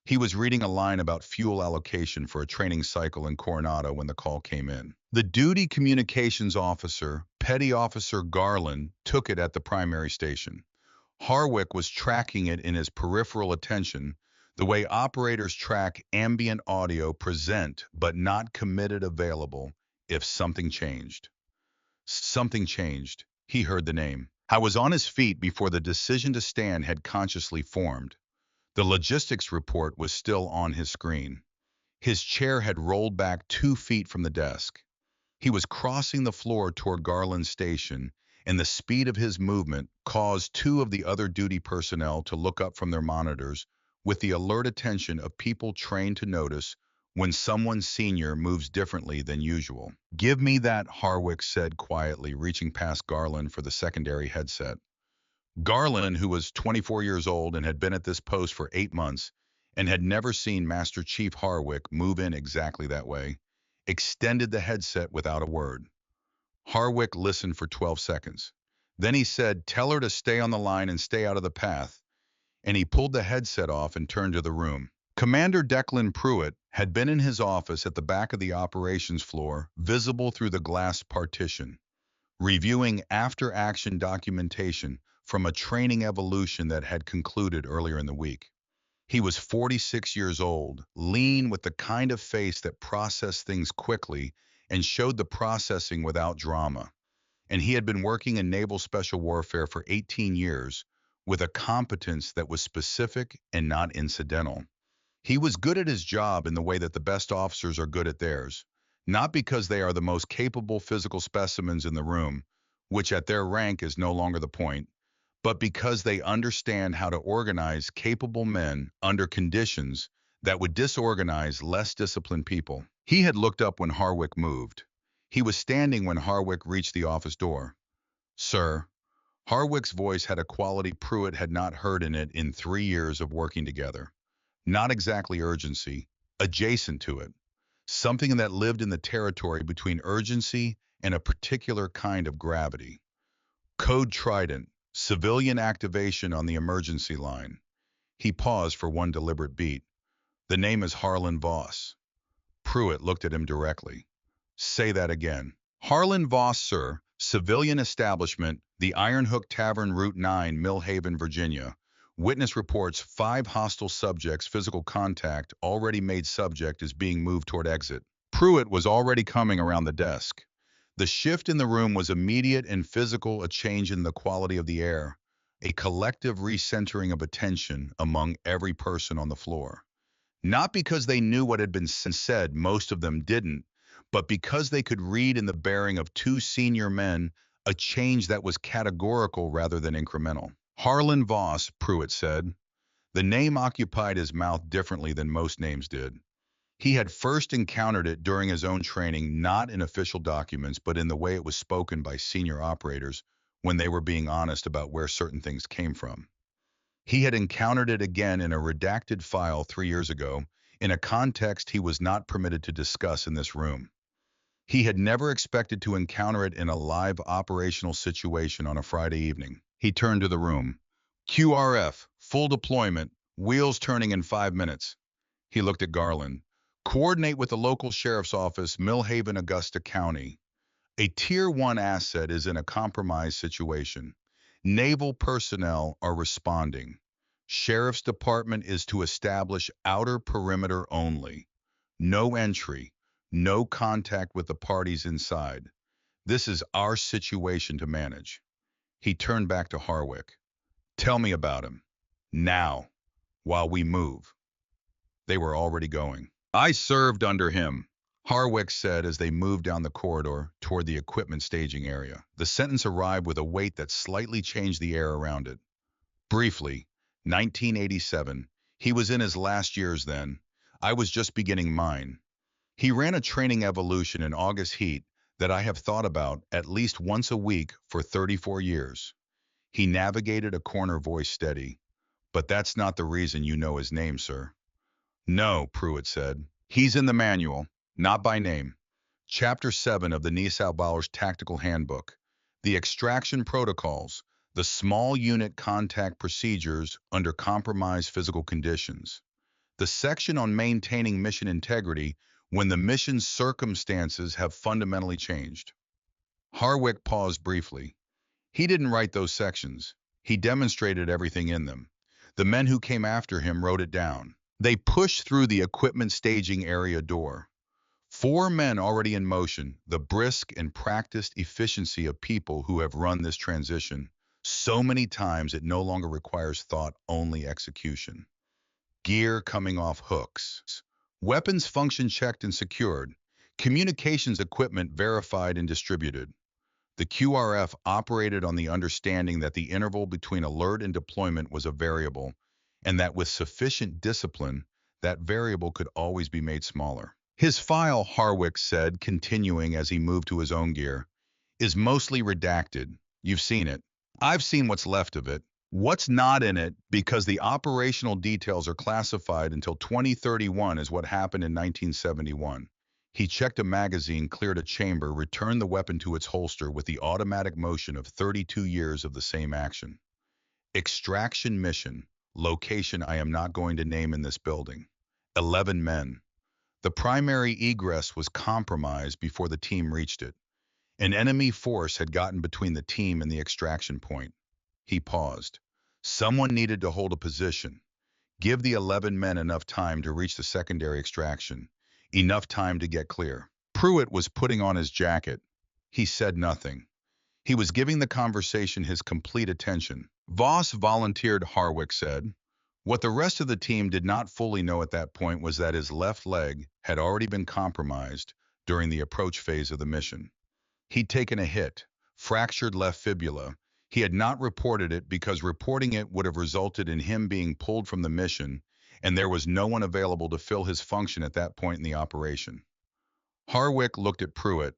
He was reading a line about fuel allocation for a training cycle in Coronado when the call came in. The duty communications officer, Petty Officer Garland, took it at the primary station. Harwick was tracking it in his peripheral attention, the way operators track ambient audio present but not committed available if something changed. Something changed. He heard the name. I was on his feet before the decision to stand had consciously formed. The logistics report was still on his screen. His chair had rolled back 2 feet from the desk. He was crossing the floor toward Garland's station, and the speed of his movement caused two of the other duty personnel to look up from their monitors with the alert attention of people trained to notice when someone senior moves differently than usual. "Give me that," Harwick said quietly, reaching past Garland for the secondary headset. Garland, who was 24 years old and had been at this post for 8 months and had never seen Master Chief Harwick move in exactly that way, extended the headset without a word. Harwick listened for 12 seconds. Then he said, "Tell her to stay on the line and stay out of the path," and he pulled the headset off and turned to the room. Commander Declan Pruitt had been in his office at the back of the operations floor, visible through the glass partition, reviewing after-action documentation from a training evolution that had concluded earlier in the week. He was 46 years old, lean with the kind of face that processed things quickly and showed the processing without drama. And he had been working in naval special warfare for 18 years with a competence that was specific and not incidental. He was good at his job in the way that the best officers are good at theirs, not because they are the most capable physical specimens in the room, which at their rank is no longer the point, but because they understand how to organize capable men under conditions that would disorganize less disciplined people. He had looked up when Harwick moved. He was standing when Harwick reached the office door. "Sir." Harwick's voice had a quality Pruitt had not heard in it in 3 years of working together. Not exactly urgency, adjacent to it. Something that lived in the territory between urgency and a particular kind of gravity. Code Trident, civilian activation on the emergency line. He paused for one deliberate beat. "The name is Harlan Voss." Pruitt looked at him directly. "Say that again." "Harlan Voss, sir. Civilian establishment, the Iron Hook Tavern, Route 9, Millhaven, Virginia. Witness reports 5 hostile subjects, physical contact, already made subject is being moved toward exit." Pruitt was already coming around the desk. The shift in the room was immediate and physical, a change in the quality of the air, a collective recentering of attention among every person on the floor. Not because they knew what had been said, most of them didn't, but because they could read in the bearing of two senior men a change that was categorical rather than incremental. "Harlan Voss," Pruitt said. The name occupied his mouth differently than most names did. He had first encountered it during his own training, not in official documents, but in the way it was spoken by senior operators when they were being honest about where certain things came from. He had encountered it again in a redacted file 3 years ago, in a context he was not permitted to discuss in this room. He had never expected to encounter it in a live operational situation on a Friday evening. He turned to the room. "QRF, full deployment, wheels turning in 5 minutes. He looked at Garland. "Coordinate with the local sheriff's office, Millhaven, Augusta County. A Tier 1 asset is in a compromised situation. Naval personnel are responding. Sheriff's Department is to establish outer perimeter only. No entry, No contact with the parties inside. This is our situation to manage. He turned back to Harwick. Tell me about him. Now, while we move. They were already going. I served under him, Harwick said as they moved down the corridor toward the equipment staging area. The sentence arrived with a weight that slightly changed the air around it. Briefly, 1987. He was in his last years then. I was just beginning mine. He ran a training evolution in August heat that I have thought about at least once a week for 34 years. He navigated a corner voice steady. But that's not the reason you know his name, sir. No, Pruitt said. He's in the manual, not by name. Chapter 7 of the Niesauer's Tactical Handbook. The extraction protocols, the small unit contact procedures under compromised physical conditions. The section on maintaining mission integrity when the mission's circumstances have fundamentally changed. Harwick paused briefly. He didn't write those sections. He demonstrated everything in them. The men who came after him wrote it down. They pushed through the equipment staging area door. 4 men already in motion, the brisk and practiced efficiency of people who have run this transition so many times it no longer requires thought, only execution. Gear coming off hooks. Weapons function checked and secured. Communications equipment verified and distributed. The QRF operated on the understanding that the interval between alert and deployment was a variable, and that with sufficient discipline, that variable could always be made smaller. His file, Harwick said, continuing as he moved to his own gear, is mostly redacted. You've seen it. I've seen what's left of it. What's not in it, because the operational details are classified until 2031, is what happened in 1971. He checked a magazine, cleared a chamber, returned the weapon to its holster with the automatic motion of 32 years of the same action. Extraction mission. Location I am not going to name in this building. 11 men. The primary egress was compromised before the team reached it. An enemy force had gotten between the team and the extraction point. He paused. Someone needed to hold a position. Give the 11 men enough time to reach the secondary extraction. Enough time to get clear. Pruitt was putting on his jacket. He said nothing. He was giving the conversation his complete attention. Voss volunteered, Harwick said. What the rest of the team did not fully know at that point was that his left leg had already been compromised during the approach phase of the mission. He'd taken a hit, fractured left fibula. He had not reported it because reporting it would have resulted in him being pulled from the mission, and there was no one available to fill his function at that point in the operation. Harwick looked at Pruitt.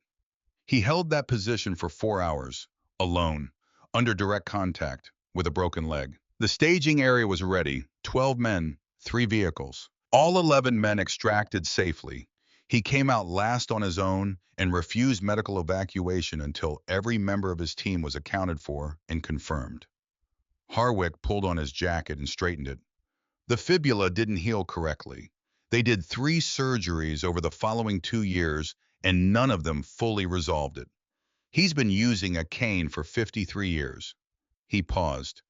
He held that position for 4 hours, alone, under direct contact, with a broken leg. The staging area was ready, 12 men, 3 vehicles. All 11 men extracted safely. He came out last on his own and refused medical evacuation until every member of his team was accounted for and confirmed. Harwick pulled on his jacket and straightened it. The fibula didn't heal correctly. They did 3 surgeries over the following 2 years, and none of them fully resolved it. He's been using a cane for 53 years. He paused.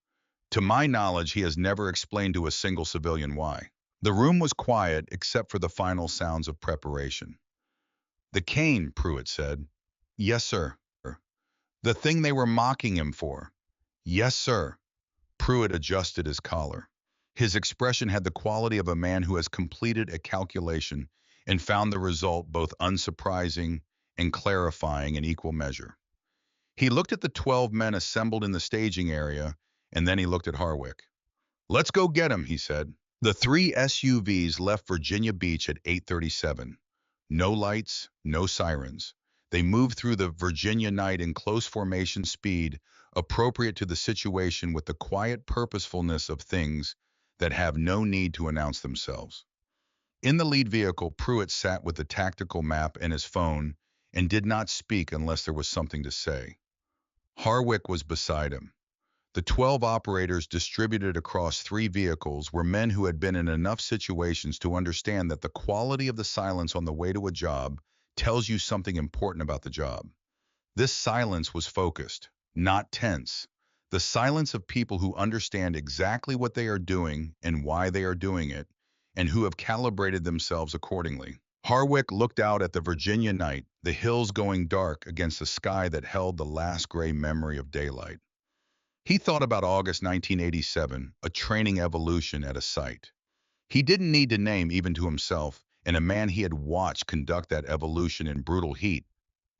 To my knowledge, he has never explained to a single civilian why. The room was quiet except for the final sounds of preparation. The cane, Pruitt said. Yes, sir. The thing they were mocking him for. Yes, sir. Pruitt adjusted his collar. His expression had the quality of a man who has completed a calculation and found the result both unsurprising and clarifying in equal measure. He looked at the 12 men assembled in the staging area, and then he looked at Harwick. Let's go get him, he said. The 3 SUVs left Virginia Beach at 8:37. No lights, no sirens. They moved through the Virginia night in close formation speed, appropriate to the situation with the quiet purposefulness of things that have no need to announce themselves. In the lead vehicle, Pruitt sat with the tactical map and his phone and did not speak unless there was something to say. Harwick was beside him. The 12 operators distributed across 3 vehicles were men who had been in enough situations to understand that the quality of the silence on the way to a job tells you something important about the job. This silence was focused, not tense. The silence of people who understand exactly what they are doing and why they are doing it, and who have calibrated themselves accordingly. Harwick looked out at the Virginia night, the hills going dark against the sky that held the last gray memory of daylight. He thought about August 1987, a training evolution at a site. He didn't need to name even to himself, and a man he had watched conduct that evolution in brutal heat,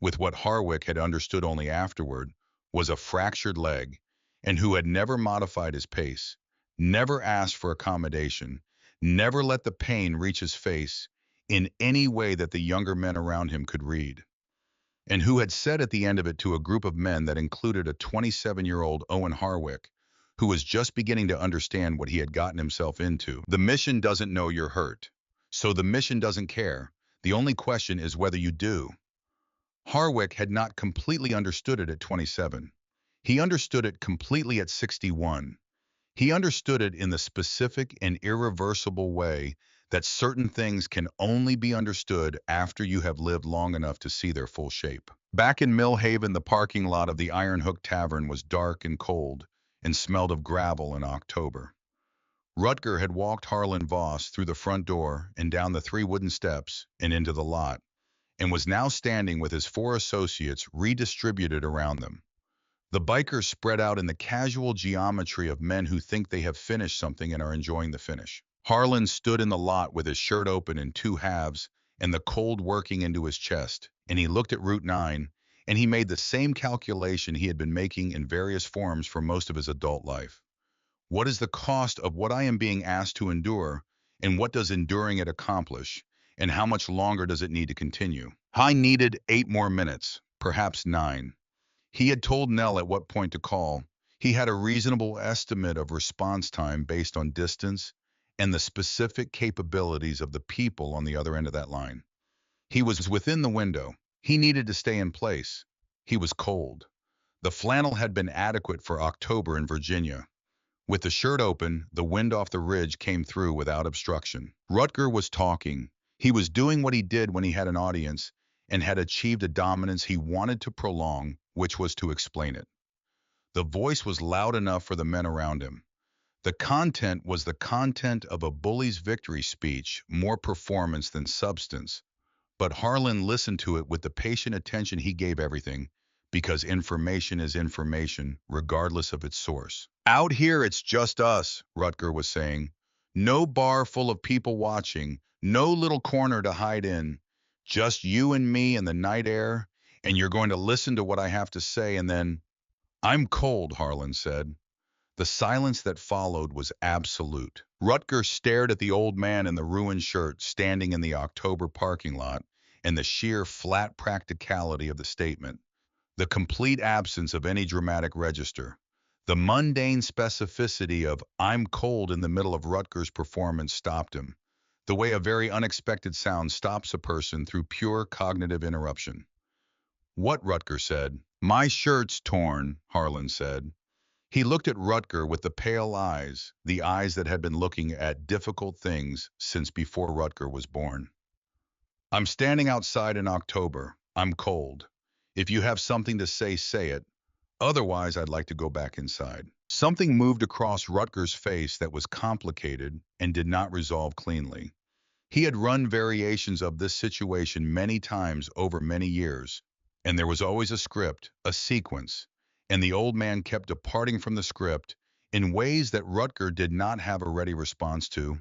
with what Harwick had understood only afterward, was a fractured leg, and who had never modified his pace, never asked for accommodation, never let the pain reach his face in any way that the younger men around him could read, and who had said at the end of it to a group of men that included a 27-year-old Owen Harwick, who was just beginning to understand what he had gotten himself into. The mission doesn't know you're hurt, so the mission doesn't care. The only question is whether you do. Harwick had not completely understood it at 27. He understood it completely at 61. He understood it in the specific and irreversible way that certain things can only be understood after you have lived long enough to see their full shape. Back in Mill Haven, the parking lot of the Iron Hook Tavern was dark and cold and smelled of gravel in October. Rutger had walked Harlan Voss through the front door and down the 3 wooden steps and into the lot, and was now standing with his 4 associates redistributed around them. The bikers spread out in the casual geometry of men who think they have finished something and are enjoying the finish. Harlan stood in the lot with his shirt open in 2 halves and the cold working into his chest, and he looked at Route 9, and he made the same calculation he had been making in various forms for most of his adult life. What is the cost of what I am being asked to endure, and what does enduring it accomplish, and how much longer does it need to continue? I needed 8 more minutes, perhaps 9. He had told Nell at what point to call. He had a reasonable estimate of response time based on distance and the specific capabilities of the people on the other end of that line. He was within the window. He needed to stay in place. He was cold. The flannel had been adequate for October in Virginia. With the shirt open, the wind off the ridge came through without obstruction. Rutger was talking. He was doing what he did when he had an audience and had achieved a dominance he wanted to prolong, which was to explain it. The voice was loud enough for the men around him. The content was the content of a bully's victory speech, more performance than substance, but Harlan listened to it with the patient attention he gave everything, because information is information, regardless of its source. Out here, it's just us, Rutger was saying. No bar full of people watching, no little corner to hide in, just you and me and the night air, and you're going to listen to what I have to say, and then, I'm cold, Harlan said. The silence that followed was absolute. Rutger stared at the old man in the ruined shirt standing in the October parking lot, and the sheer flat practicality of the statement, the complete absence of any dramatic register, the mundane specificity of "I'm cold" in the middle of Rutger's performance stopped him, the way a very unexpected sound stops a person through pure cognitive interruption. What? Rutger said. My shirt's torn, Harlan said. He looked at Rutger with the pale eyes, the eyes that had been looking at difficult things since before Rutger was born. I'm standing outside in October. I'm cold. If you have something to say, say it. Otherwise, I'd like to go back inside. Something moved across Rutger's face that was complicated and did not resolve cleanly. He had run variations of this situation many times over many years, and there was always a script, a sequence, and the old man kept departing from the script in ways that Rutger did not have a ready response to,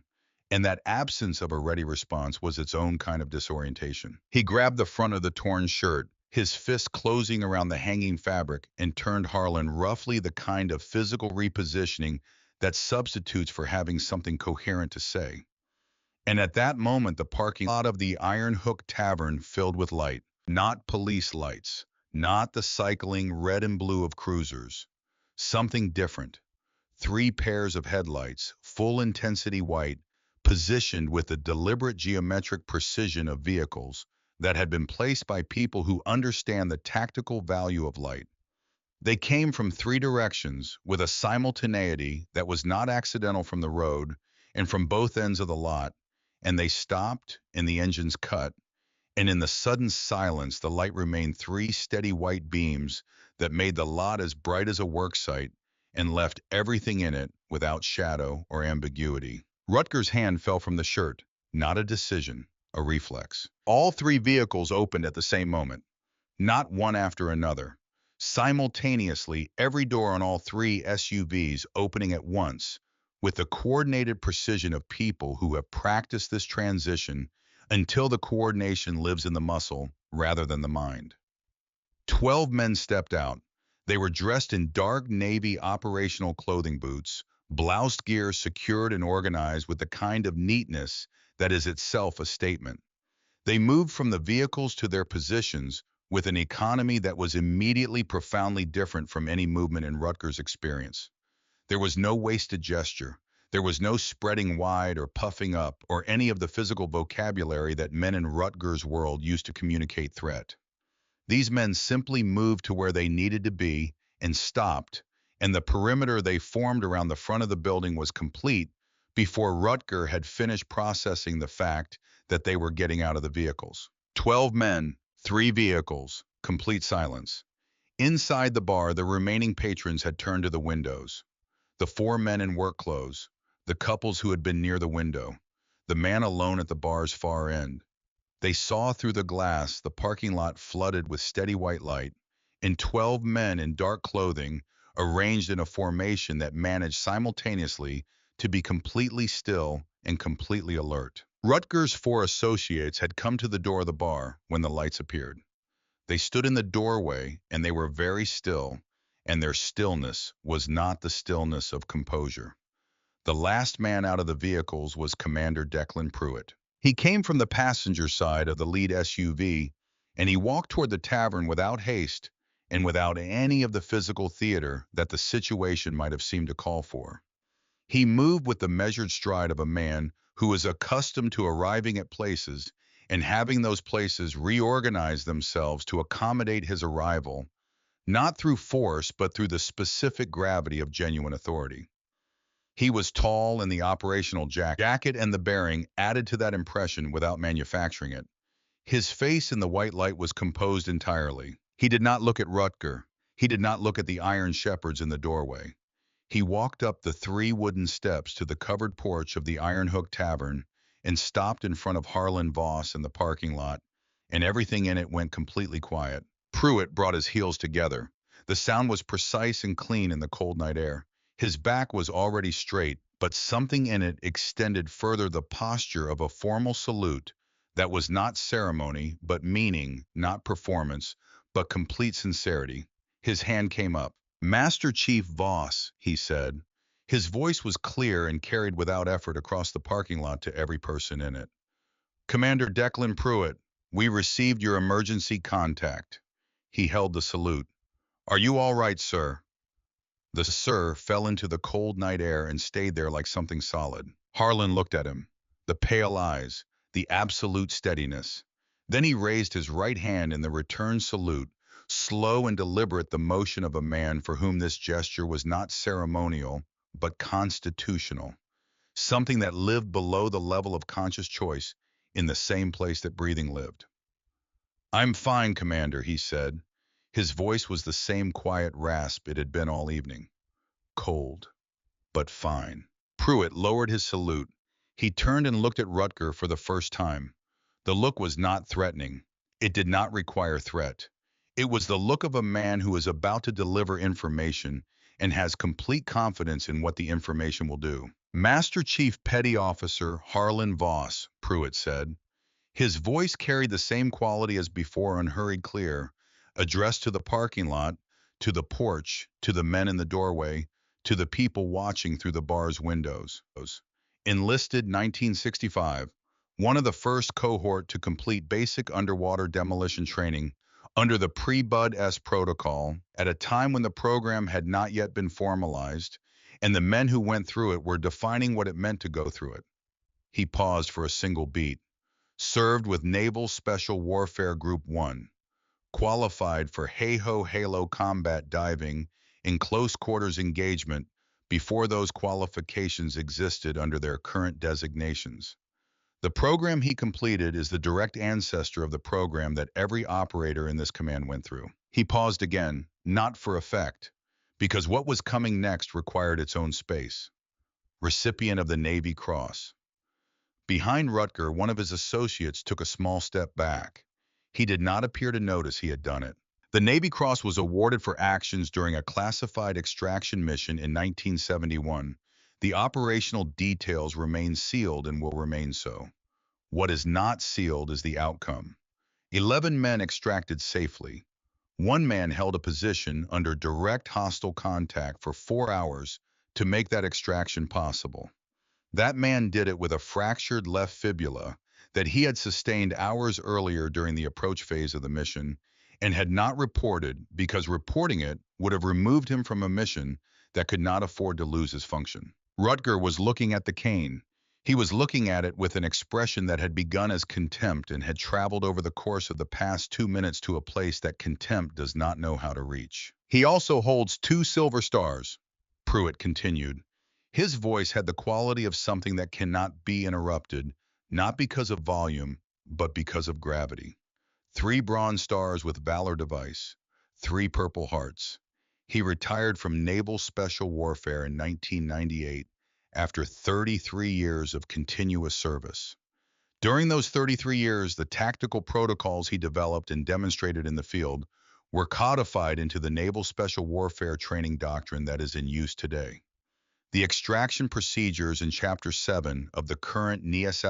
and that absence of a ready response was its own kind of disorientation. He grabbed the front of the torn shirt, his fist closing around the hanging fabric, and turned Harlan roughly the kind of physical repositioning that substitutes for having something coherent to say. And at that moment, the parking lot of the Iron Hook Tavern filled with light, not police lights, not the cycling red and blue of cruisers. Something different. 3 pairs of headlights, full intensity white, positioned with the deliberate geometric precision of vehicles that had been placed by people who understand the tactical value of light. They came from 3 directions with a simultaneity that was not accidental from the road and from both ends of the lot, and they stopped and the engines cut, and in the sudden silence the light remained 3 steady white beams that made the lot as bright as a work site and left everything in it without shadow or ambiguity. Rutger's hand fell from the shirt, not a decision, a reflex. All three vehicles opened at the same moment, not one after another. Simultaneously, every door on all three SUVs opening at once, with the coordinated precision of people who have practiced this transition until the coordination lives in the muscle rather than the mind. 12 men stepped out. They were dressed in dark navy operational clothing boots, bloused gear secured and organized with the kind of neatness that is itself a statement. They moved from the vehicles to their positions with an economy that was immediately profoundly different from any movement in Rutger's experience. There was no wasted gesture. There was no spreading wide or puffing up or any of the physical vocabulary that men in Rutger's world used to communicate threat. These men simply moved to where they needed to be and stopped, and the perimeter they formed around the front of the building was complete before Rutger had finished processing the fact that they were getting out of the vehicles. 12 men, 3 vehicles, complete silence. Inside the bar, the remaining patrons had turned to the windows. The 4 men in work clothes, the couples who had been near the window, the man alone at the bar's far end. They saw through the glass the parking lot flooded with steady white light, and 12 men in dark clothing arranged in a formation that managed simultaneously to be completely still and completely alert. Rutger's 4 associates had come to the door of the bar when the lights appeared. They stood in the doorway and they were very still, and their stillness was not the stillness of composure. The last man out of the vehicles was Commander Declan Pruitt. He came from the passenger side of the lead SUV, and he walked toward the tavern without haste and without any of the physical theater that the situation might have seemed to call for. He moved with the measured stride of a man who is accustomed to arriving at places and having those places reorganize themselves to accommodate his arrival, not through force but through the specific gravity of genuine authority. He was tall, and the operational jacket and the bearing added to that impression without manufacturing it. His face in the white light was composed entirely. He did not look at Rutger. He did not look at the iron shepherds in the doorway. He walked up the 3 wooden steps to the covered porch of the Iron Hook Tavern and stopped in front of Harlan Voss in the parking lot, and everything in it went completely quiet. Pruitt brought his heels together. The sound was precise and clean in the cold night air. His back was already straight, but something in it extended further the posture of a formal salute that was not ceremony, but meaning, not performance, but complete sincerity. His hand came up. "Master Chief Voss," he said. His voice was clear and carried without effort across the parking lot to every person in it. "Commander Declan Pruitt, we received your emergency contact." He held the salute. "Are you all right, sir?" The "sir" fell into the cold night air and stayed there like something solid. Harlan looked at him. The pale eyes, the absolute steadiness. Then he raised his right hand in the return salute, slow and deliberate, the motion of a man for whom this gesture was not ceremonial, but constitutional. Something that lived below the level of conscious choice, in the same place that breathing lived. "I'm fine, Commander," he said. His voice was the same quiet rasp it had been all evening. Cold, but fine. Pruitt lowered his salute. He turned and looked at Rutger for the first time. The look was not threatening. It did not require threat. It was the look of a man who is about to deliver information and has complete confidence in what the information will do. "Master Chief Petty Officer Harlan Voss," Pruitt said. His voice carried the same quality as before, unhurried, clear, addressed to the parking lot, to the porch, to the men in the doorway, to the people watching through the bar's windows. Enlisted 1965, one of the first cohort to complete basic underwater demolition training under the pre-Bud S protocol at a time when the program had not yet been formalized, and the men who went through it were defining what it meant to go through it. He paused for a single beat. Served with Naval Special Warfare Group 1. Qualified for Halo combat diving in close quarters engagement before those qualifications existed under their current designations. The program he completed is the direct ancestor of the program that every operator in this command went through. He paused again, not for effect, because what was coming next required its own space. Recipient of the Navy Cross. Behind Rutger, one of his associates took a small step back. He did not appear to notice he had done it. The Navy Cross was awarded for actions during a classified extraction mission in 1971. The operational details remain sealed and will remain so. What is not sealed is the outcome. 11 men extracted safely. One man held a position under direct hostile contact for 4 hours to make that extraction possible. That man did it with a fractured left fibula that he had sustained hours earlier during the approach phase of the mission and had not reported because reporting it would have removed him from a mission that could not afford to lose his function. Rutger was looking at the cane. He was looking at it with an expression that had begun as contempt and had traveled over the course of the past 2 minutes to a place that contempt does not know how to reach. He also holds 2 silver stars, Pruitt continued. His voice had the quality of something that cannot be interrupted, not because of volume, but because of gravity. 3 bronze stars with Valor device, 3 Purple Hearts. He retired from Naval Special Warfare in 1998 after 33 years of continuous service. During those 33 years, the tactical protocols he developed and demonstrated in the field were codified into the Naval Special Warfare training doctrine that is in use today. The extraction procedures in Chapter 7 of the current Nias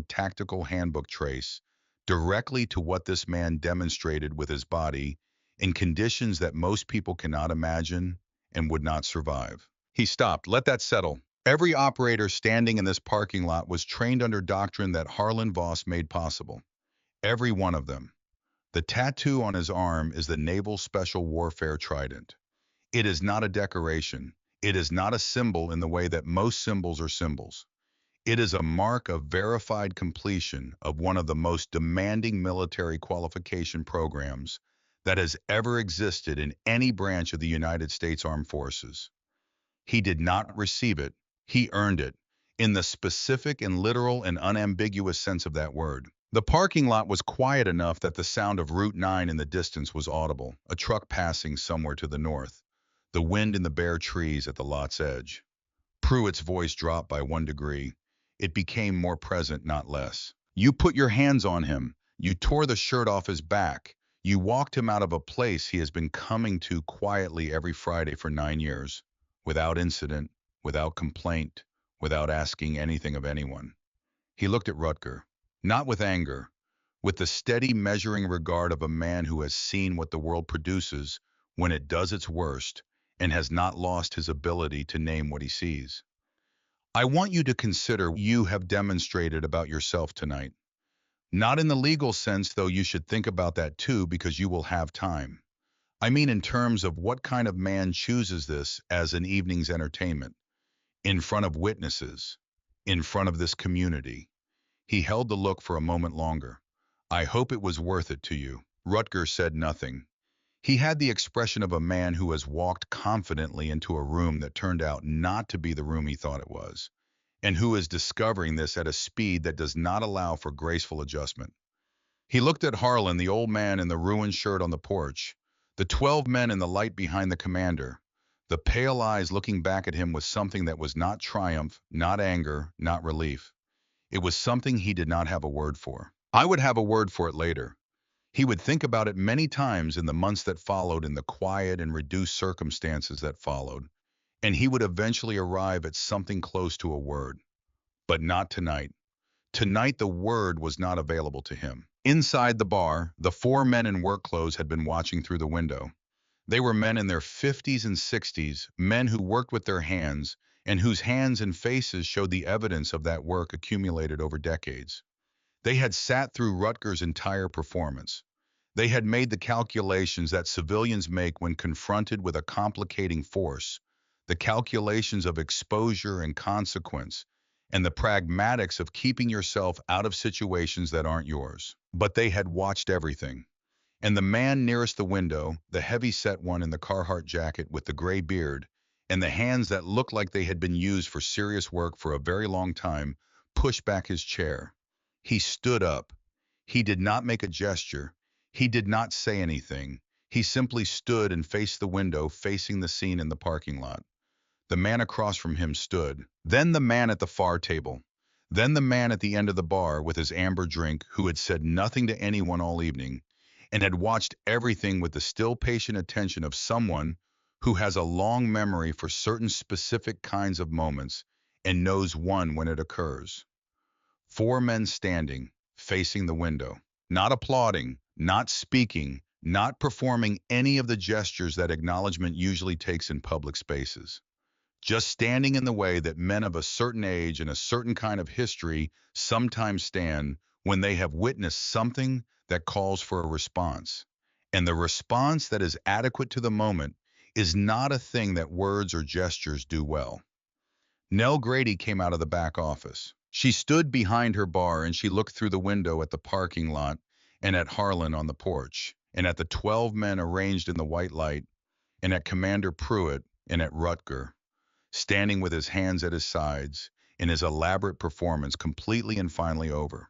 Tactical Handbook trace directly to what this man demonstrated with his body in conditions that most people cannot imagine and would not survive. He stopped. Let that settle. Every operator standing in this parking lot was trained under doctrine that Harlan Voss made possible. Every one of them. The tattoo on his arm is the Naval Special Warfare Trident. It is not a decoration. It is not a symbol in the way that most symbols are symbols. It is a mark of verified completion of one of the most demanding military qualification programs that has ever existed in any branch of the United States Armed Forces. He did not receive it, he earned it, in the specific and literal and unambiguous sense of that word. The parking lot was quiet enough that the sound of Route 9 in the distance was audible, a truck passing somewhere to the north, the wind in the bare trees at the lot's edge. Pruitt's voice dropped by 1 degree. It became more present, not less. You put your hands on him. You tore the shirt off his back. You walked him out of a place he has been coming to quietly every Friday for 9 years, without incident, without complaint, without asking anything of anyone. He looked at Rutger, not with anger, with the steady measuring regard of a man who has seen what the world produces when it does its worst and has not lost his ability to name what he sees. I want you to consider what you have demonstrated about yourself tonight. Not in the legal sense, though you should think about that too because you will have time. I mean in terms of what kind of man chooses this as an evening's entertainment, in front of witnesses, in front of this community. He held the look for a moment longer. I hope it was worth it to you. Rutger said nothing. He had the expression of a man who has walked confidently into a room that turned out not to be the room he thought it was, and who is discovering this at a speed that does not allow for graceful adjustment. He looked at Harlan, the old man in the ruined shirt on the porch, the 12 men in the light behind the commander, the pale eyes looking back at him with something that was not triumph, not anger, not relief. It was something he did not have a word for. I would have a word for it later. He would think about it many times in the months that followed, in the quiet and reduced circumstances that followed, and he would eventually arrive at something close to a word. But not tonight. Tonight the word was not available to him. Inside the bar, the 4 men in work clothes had been watching through the window. They were men in their 50s and 60s, men who worked with their hands, and whose hands and faces showed the evidence of that work accumulated over decades. They had sat through Rutger's entire performance. They had made the calculations that civilians make when confronted with a complicating force, the calculations of exposure and consequence, and the pragmatics of keeping yourself out of situations that aren't yours. But they had watched everything. And the man nearest the window, the heavy-set one in the Carhartt jacket with the gray beard, and the hands that looked like they had been used for serious work for a very long time, pushed back his chair. He stood up. He did not make a gesture. He did not say anything. He simply stood and faced the window, facing the scene in the parking lot. The man across from him stood. Then the man at the far table. Then the man at the end of the bar with his amber drink who had said nothing to anyone all evening and had watched everything with the still patient attention of someone who has a long memory for certain specific kinds of moments and knows one when it occurs. Four men standing, facing the window, not applauding, not speaking, not performing any of the gestures that acknowledgement usually takes in public spaces. Just standing in the way that men of a certain age and a certain kind of history sometimes stand when they have witnessed something that calls for a response. And the response that is adequate to the moment is not a thing that words or gestures do well. Nell Grady came out of the back office. She stood behind her bar and she looked through the window at the parking lot and at Harlan on the porch and at the 12 men arranged in the white light and at Commander Pruitt and at Rutger, standing with his hands at his sides in his elaborate performance completely and finally over.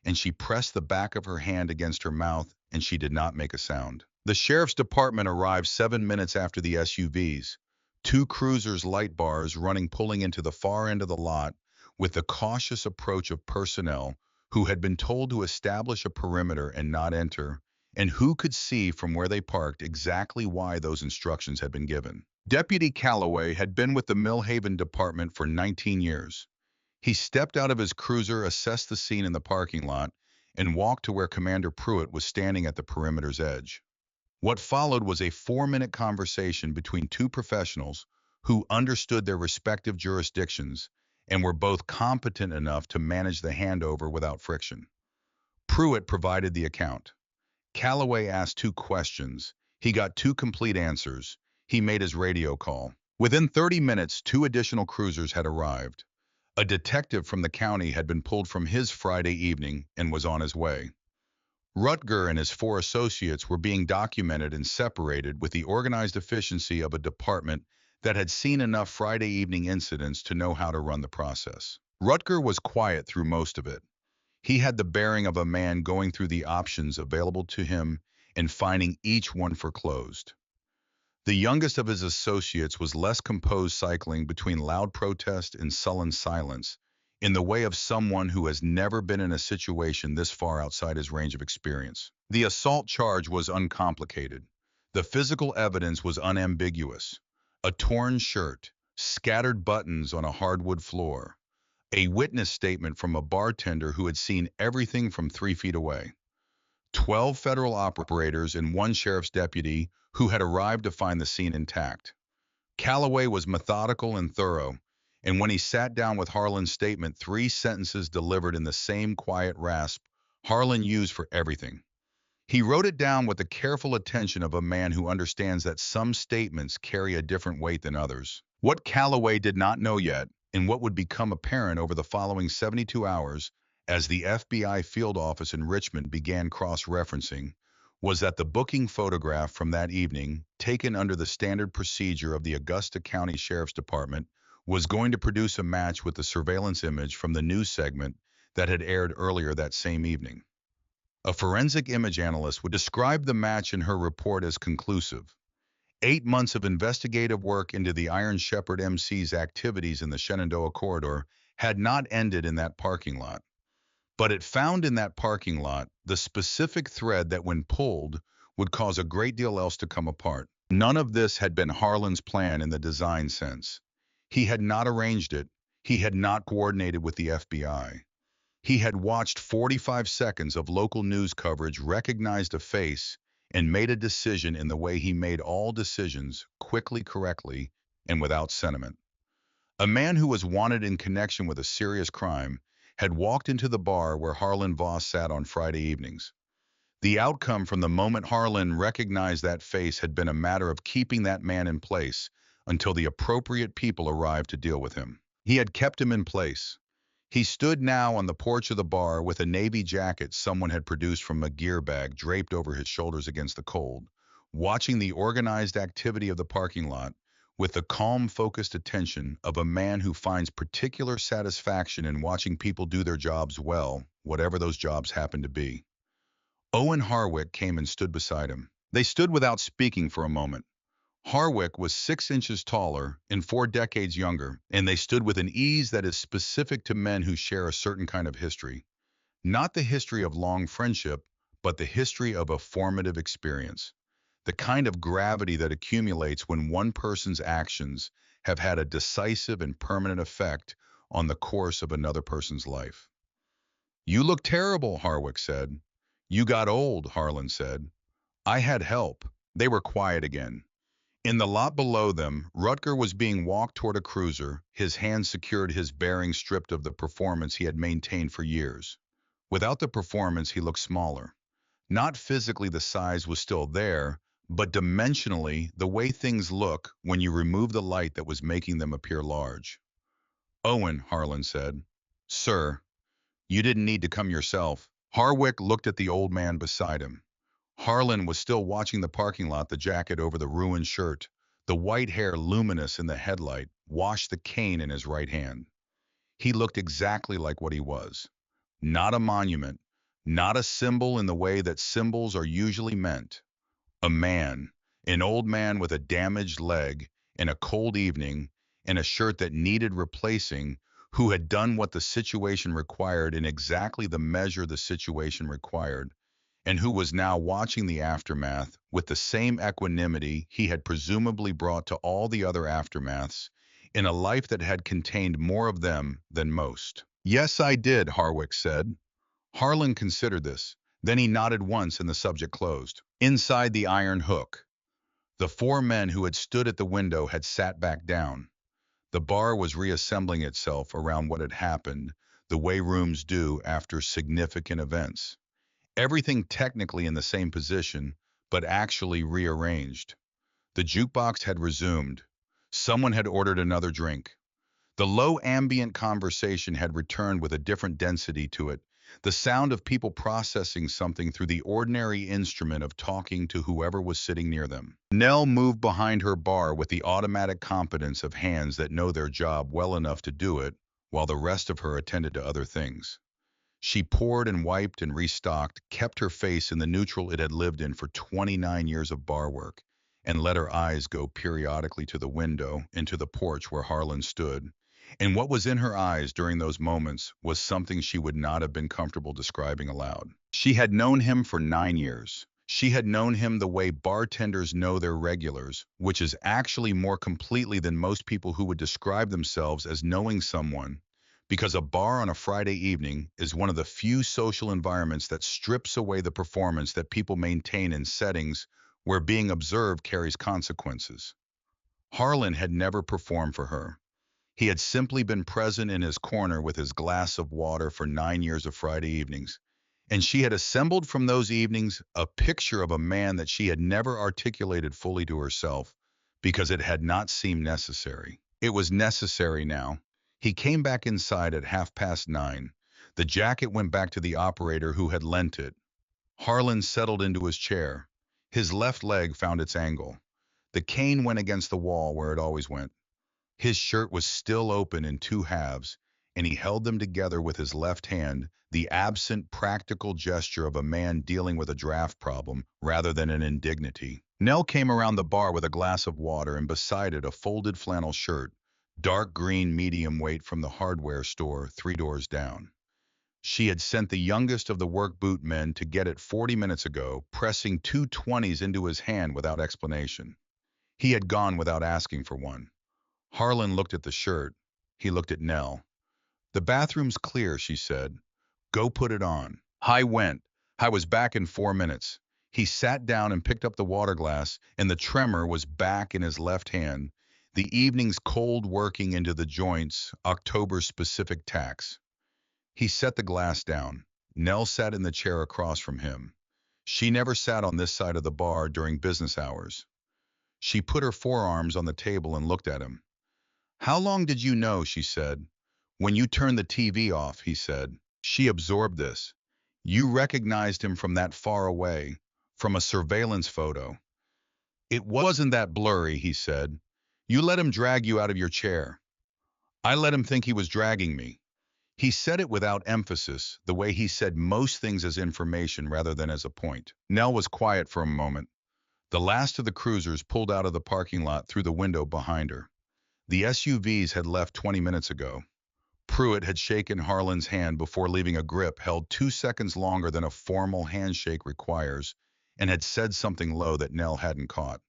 And she pressed the back of her hand against her mouth and she did not make a sound. The sheriff's department arrived 7 minutes after the SUVs, two cruisers light bars pulling into the far end of the lot with the cautious approach of personnel who had been told to establish a perimeter and not enter, and who could see from where they parked exactly why those instructions had been given. Deputy Calloway had been with the Millhaven Department for 19 years. He stepped out of his cruiser, assessed the scene in the parking lot, and walked to where Commander Pruitt was standing at the perimeter's edge. What followed was a 4-minute conversation between two professionals who understood their respective jurisdictions and were both competent enough to manage the handover without friction. Pruitt provided the account. Calloway asked two questions. He got two complete answers. He made his radio call. Within 30 minutes, two additional cruisers had arrived. A detective from the county had been pulled from his Friday evening and was on his way. Rutger and his four associates were being documented and separated with the organized efficiency of a department that had seen enough Friday evening incidents to know how to run the process. Rutger was quiet through most of it. He had the bearing of a man going through the options available to him and finding each one foreclosed. The youngest of his associates was less composed, cycling between loud protest and sullen silence, in the way of someone who has never been in a situation this far outside his range of experience. The assault charge was uncomplicated. The physical evidence was unambiguous. A torn shirt, scattered buttons on a hardwood floor, a witness statement from a bartender who had seen everything from 3 feet away. 12 federal operators and one sheriff's deputy who had arrived to find the scene intact. Calloway was methodical and thorough, and when he sat down with Harlan's statement, 3 sentences delivered in the same quiet rasp Harlan used for everything. He wrote it down with the careful attention of a man who understands that some statements carry a different weight than others. What Calloway did not know yet, and what would become apparent over the following 72 hours as the FBI field office in Richmond began cross-referencing, was that the booking photograph from that evening, taken under the standard procedure of the Augusta County Sheriff's Department, was going to produce a match with the surveillance image from the news segment that had aired earlier that same evening. A forensic image analyst would describe the match in her report as conclusive. 8 months of investigative work into the Iron Shepherd MC's activities in the Shenandoah corridor had not ended in that parking lot. But it found in that parking lot the specific thread that, when pulled, would cause a great deal else to come apart. None of this had been Harlan's plan in the design sense. He had not arranged it. He had not coordinated with the FBI. He had watched 45 seconds of local news coverage, recognized a face, and made a decision in the way he made all decisions, quickly, correctly, and without sentiment. A man who was wanted in connection with a serious crime had walked into the bar where Harlan Voss sat on Friday evenings. The outcome from the moment Harlan recognized that face had been a matter of keeping that man in place until the appropriate people arrived to deal with him. He had kept him in place. He stood now on the porch of the bar with a navy jacket someone had produced from a gear bag draped over his shoulders against the cold, watching the organized activity of the parking lot with the calm, focused attention of a man who finds particular satisfaction in watching people do their jobs well, whatever those jobs happen to be. Owen Harwick came and stood beside him. They stood without speaking for a moment. Harwick was 6 inches taller and 4 decades younger, and they stood with an ease that is specific to men who share a certain kind of history. Not the history of long friendship, but the history of a formative experience. The kind of gravity that accumulates when one person's actions have had a decisive and permanent effect on the course of another person's life. You look terrible, Harwick said. You got old, Harlan said. I had help. They were quiet again. In the lot below them, Rutger was being walked toward a cruiser, his hand secured, his bearing stripped of the performance he had maintained for years. Without the performance, he looked smaller. Not physically, the size was still there, but dimensionally, the way things look when you remove the light that was making them appear large. Owen, Harlan said. Sir, you didn't need to come yourself. Harwick looked at the old man beside him. Harlan was still watching the parking lot, the jacket over the ruined shirt, the white hair luminous in the headlight, washed the cane in his right hand. He looked exactly like what he was. Not a monument, not a symbol in the way that symbols are usually meant. A man, an old man with a damaged leg, in a cold evening, in a shirt that needed replacing, who had done what the situation required in exactly the measure the situation required, and who was now watching the aftermath with the same equanimity he had presumably brought to all the other aftermaths, in a life that had contained more of them than most. Yes, I did, Harwick said. Harlan considered this. Then he nodded once and the subject closed. Inside the iron hook, the four men who had stood at the window had sat back down. The bar was reassembling itself around what had happened, the way rooms do after significant events. Everything technically in the same position, but actually rearranged. The jukebox had resumed. Someone had ordered another drink. The low ambient conversation had returned with a different density to it, the sound of people processing something through the ordinary instrument of talking to whoever was sitting near them. Nell moved behind her bar with the automatic competence of hands that know their job well enough to do it, while the rest of her attended to other things. She poured and wiped and restocked, kept her face in the neutral it had lived in for 29 years of bar work, and let her eyes go periodically to the window and to the porch where Harlan stood. And what was in her eyes during those moments was something she would not have been comfortable describing aloud. She had known him for 9 years. She had known him the way bartenders know their regulars, which is actually more completely than most people who would describe themselves as knowing someone, because a bar on a Friday evening is one of the few social environments that strips away the performance that people maintain in settings where being observed carries consequences. Harlan had never performed for her. He had simply been present in his corner with his glass of water for 9 years of Friday evenings, and she had assembled from those evenings a picture of a man that she had never articulated fully to herself because it had not seemed necessary. It was necessary now. He came back inside at 9:30. The jacket went back to the operator who had lent it. Harlan settled into his chair. His left leg found its angle. The cane went against the wall where it always went. His shirt was still open in two halves, and he held them together with his left hand, the absent, practical gesture of a man dealing with a draft problem rather than an indignity. Nell came around the bar with a glass of water and beside it a folded flannel shirt, dark green medium weight from the hardware store 3 doors down. She had sent the youngest of the work boot men to get it 40 minutes ago, pressing two 20s into his hand without explanation. He had gone without asking for one. Harlan looked at the shirt. He looked at Nell. The bathroom's clear, she said. Go put it on. I went. I was back in 4 minutes. He sat down and picked up the water glass, and the tremor was back in his left hand, the evening's cold working into the joints, October-specific tax. He set the glass down. Nell sat in the chair across from him. She never sat on this side of the bar during business hours. She put her forearms on the table and looked at him. How long did you know, she said. When you turned the TV off, he said. She absorbed this. You recognized him from that far away, from a surveillance photo. It wasn't that blurry, he said. You let him drag you out of your chair. I let him think he was dragging me. He said it without emphasis, the way he said most things as information rather than as a point. Nell was quiet for a moment. The last of the cruisers pulled out of the parking lot through the window behind her. The SUVs had left 20 minutes ago. Pruitt had shaken Harlan's hand before leaving a grip held 2 seconds longer than a formal handshake requires, and had said something low that Nell hadn't caught.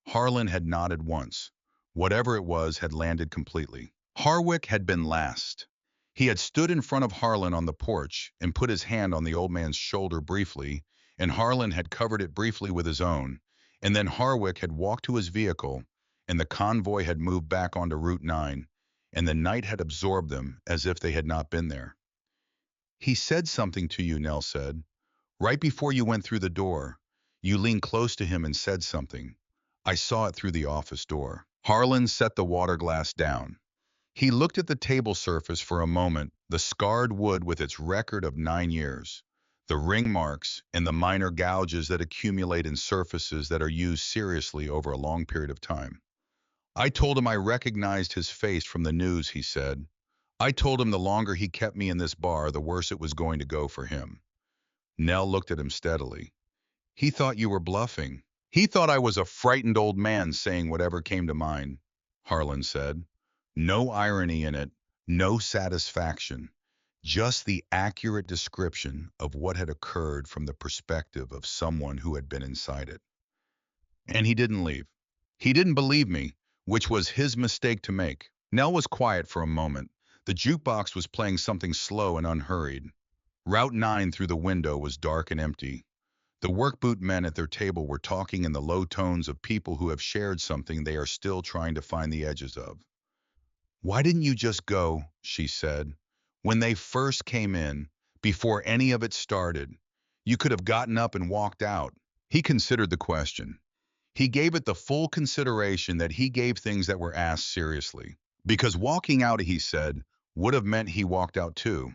Harlan had nodded once. Whatever it was had landed completely. Harwick had been last. He had stood in front of Harlan on the porch and put his hand on the old man's shoulder briefly, and Harlan had covered it briefly with his own, and then Harwick had walked to his vehicle, and the convoy had moved back onto Route 9, and the night had absorbed them as if they had not been there. He said something to you, Nell said. Right before you went through the door, you leaned close to him and said something. I saw it through the office door. Harlan set the water glass down. He looked at the table surface for a moment, the scarred wood with its record of 9 years, the ring marks and the minor gouges that accumulate in surfaces that are used seriously over a long period of time. I told him I recognized his face from the news, he said. I told him the longer he kept me in this bar, the worse it was going to go for him. Nell looked at him steadily. He thought you were bluffing. He thought I was a frightened old man saying whatever came to mind, Harlan said. No irony in it, no satisfaction, just the accurate description of what had occurred from the perspective of someone who had been inside it. And he didn't leave. He didn't believe me, which was his mistake to make. Nell was quiet for a moment. The jukebox was playing something slow and unhurried. Route 9 through the window was dark and empty. The work boot men at their table were talking in the low tones of people who have shared something they are still trying to find the edges of. Why didn't you just go, she said. When they first came in, before any of it started, you could have gotten up and walked out. He considered the question. He gave it the full consideration that he gave things that were asked seriously. Because walking out, he said, would have meant he walked out too.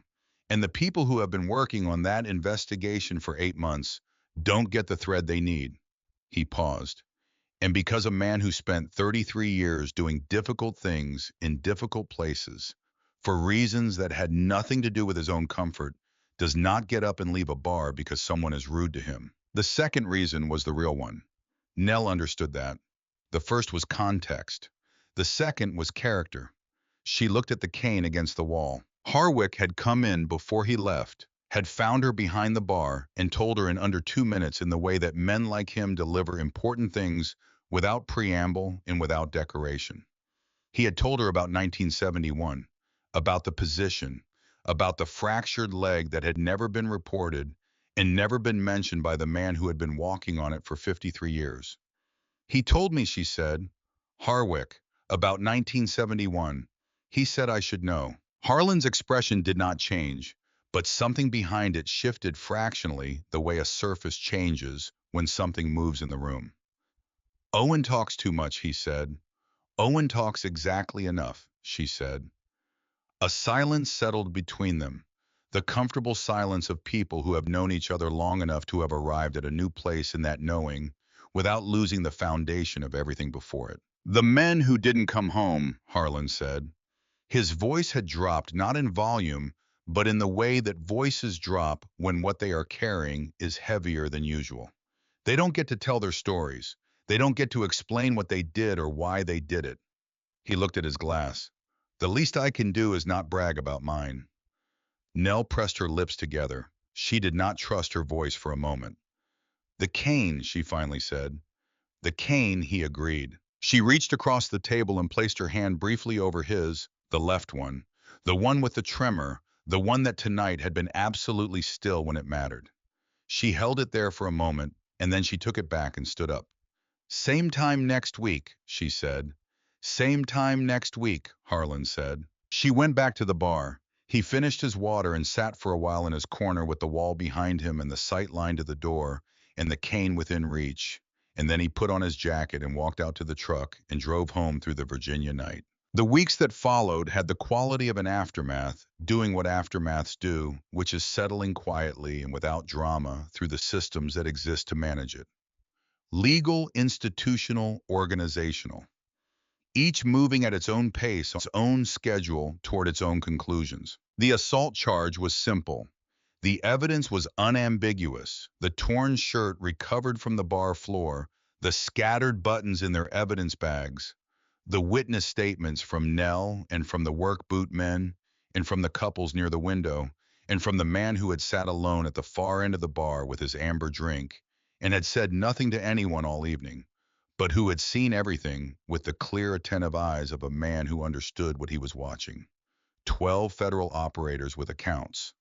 And the people who have been working on that investigation for 8 months don't get the thread they need. He paused. And because a man who spent 33 years doing difficult things in difficult places, for reasons that had nothing to do with his own comfort, does not get up and leave a bar because someone is rude to him. The second reason was the real one. Nell understood that. The first was context. The second was character. She looked at the cane against the wall. Harwick had come in before he left, had found her behind the bar, and told her in under 2 minutes in the way that men like him deliver important things without preamble and without decoration. He had told her about 1971, about the position, about the fractured leg that had never been reported and never been mentioned by the man who had been walking on it for 53 years. He told me, she said, Harwick, about 1971. He said I should know. Harlan's expression did not change, but something behind it shifted fractionally the way a surface changes when something moves in the room. Owen talks too much, he said. Owen talks exactly enough, she said. A silence settled between them, the comfortable silence of people who have known each other long enough to have arrived at a new place in that knowing without losing the foundation of everything before it. The men who didn't come home, Harlan said. His voice had dropped not in volume, but in the way that voices drop when what they are carrying is heavier than usual. They don't get to tell their stories. They don't get to explain what they did or why they did it. He looked at his glass. The least I can do is not brag about mine. Nell pressed her lips together. She did not trust her voice for a moment. The cane, she finally said. The cane, he agreed. She reached across the table and placed her hand briefly over his, the left one, the one with the tremor, the one that tonight had been absolutely still when it mattered. She held it there for a moment, and then she took it back and stood up. Same time next week, she said. Same time next week, Harlan said. She went back to the bar. He finished his water and sat for a while in his corner with the wall behind him and the sight line to the door and the cane within reach. And then he put on his jacket and walked out to the truck and drove home through the Virginia night. The weeks that followed had the quality of an aftermath, doing what aftermaths do, which is settling quietly and without drama through the systems that exist to manage it. Legal, institutional, organizational. Each moving at its own pace, its own schedule, toward its own conclusions. The assault charge was simple. The evidence was unambiguous. The torn shirt recovered from the bar floor, The scattered buttons in their evidence bags, the witness statements from Nell and from the work boot men and from the couples near the window and from the man who had sat alone at the far end of the bar with his amber drink and had said nothing to anyone all evening, but who had seen everything with the clear, attentive eyes of a man who understood what he was watching. 12 federal operators with accounts.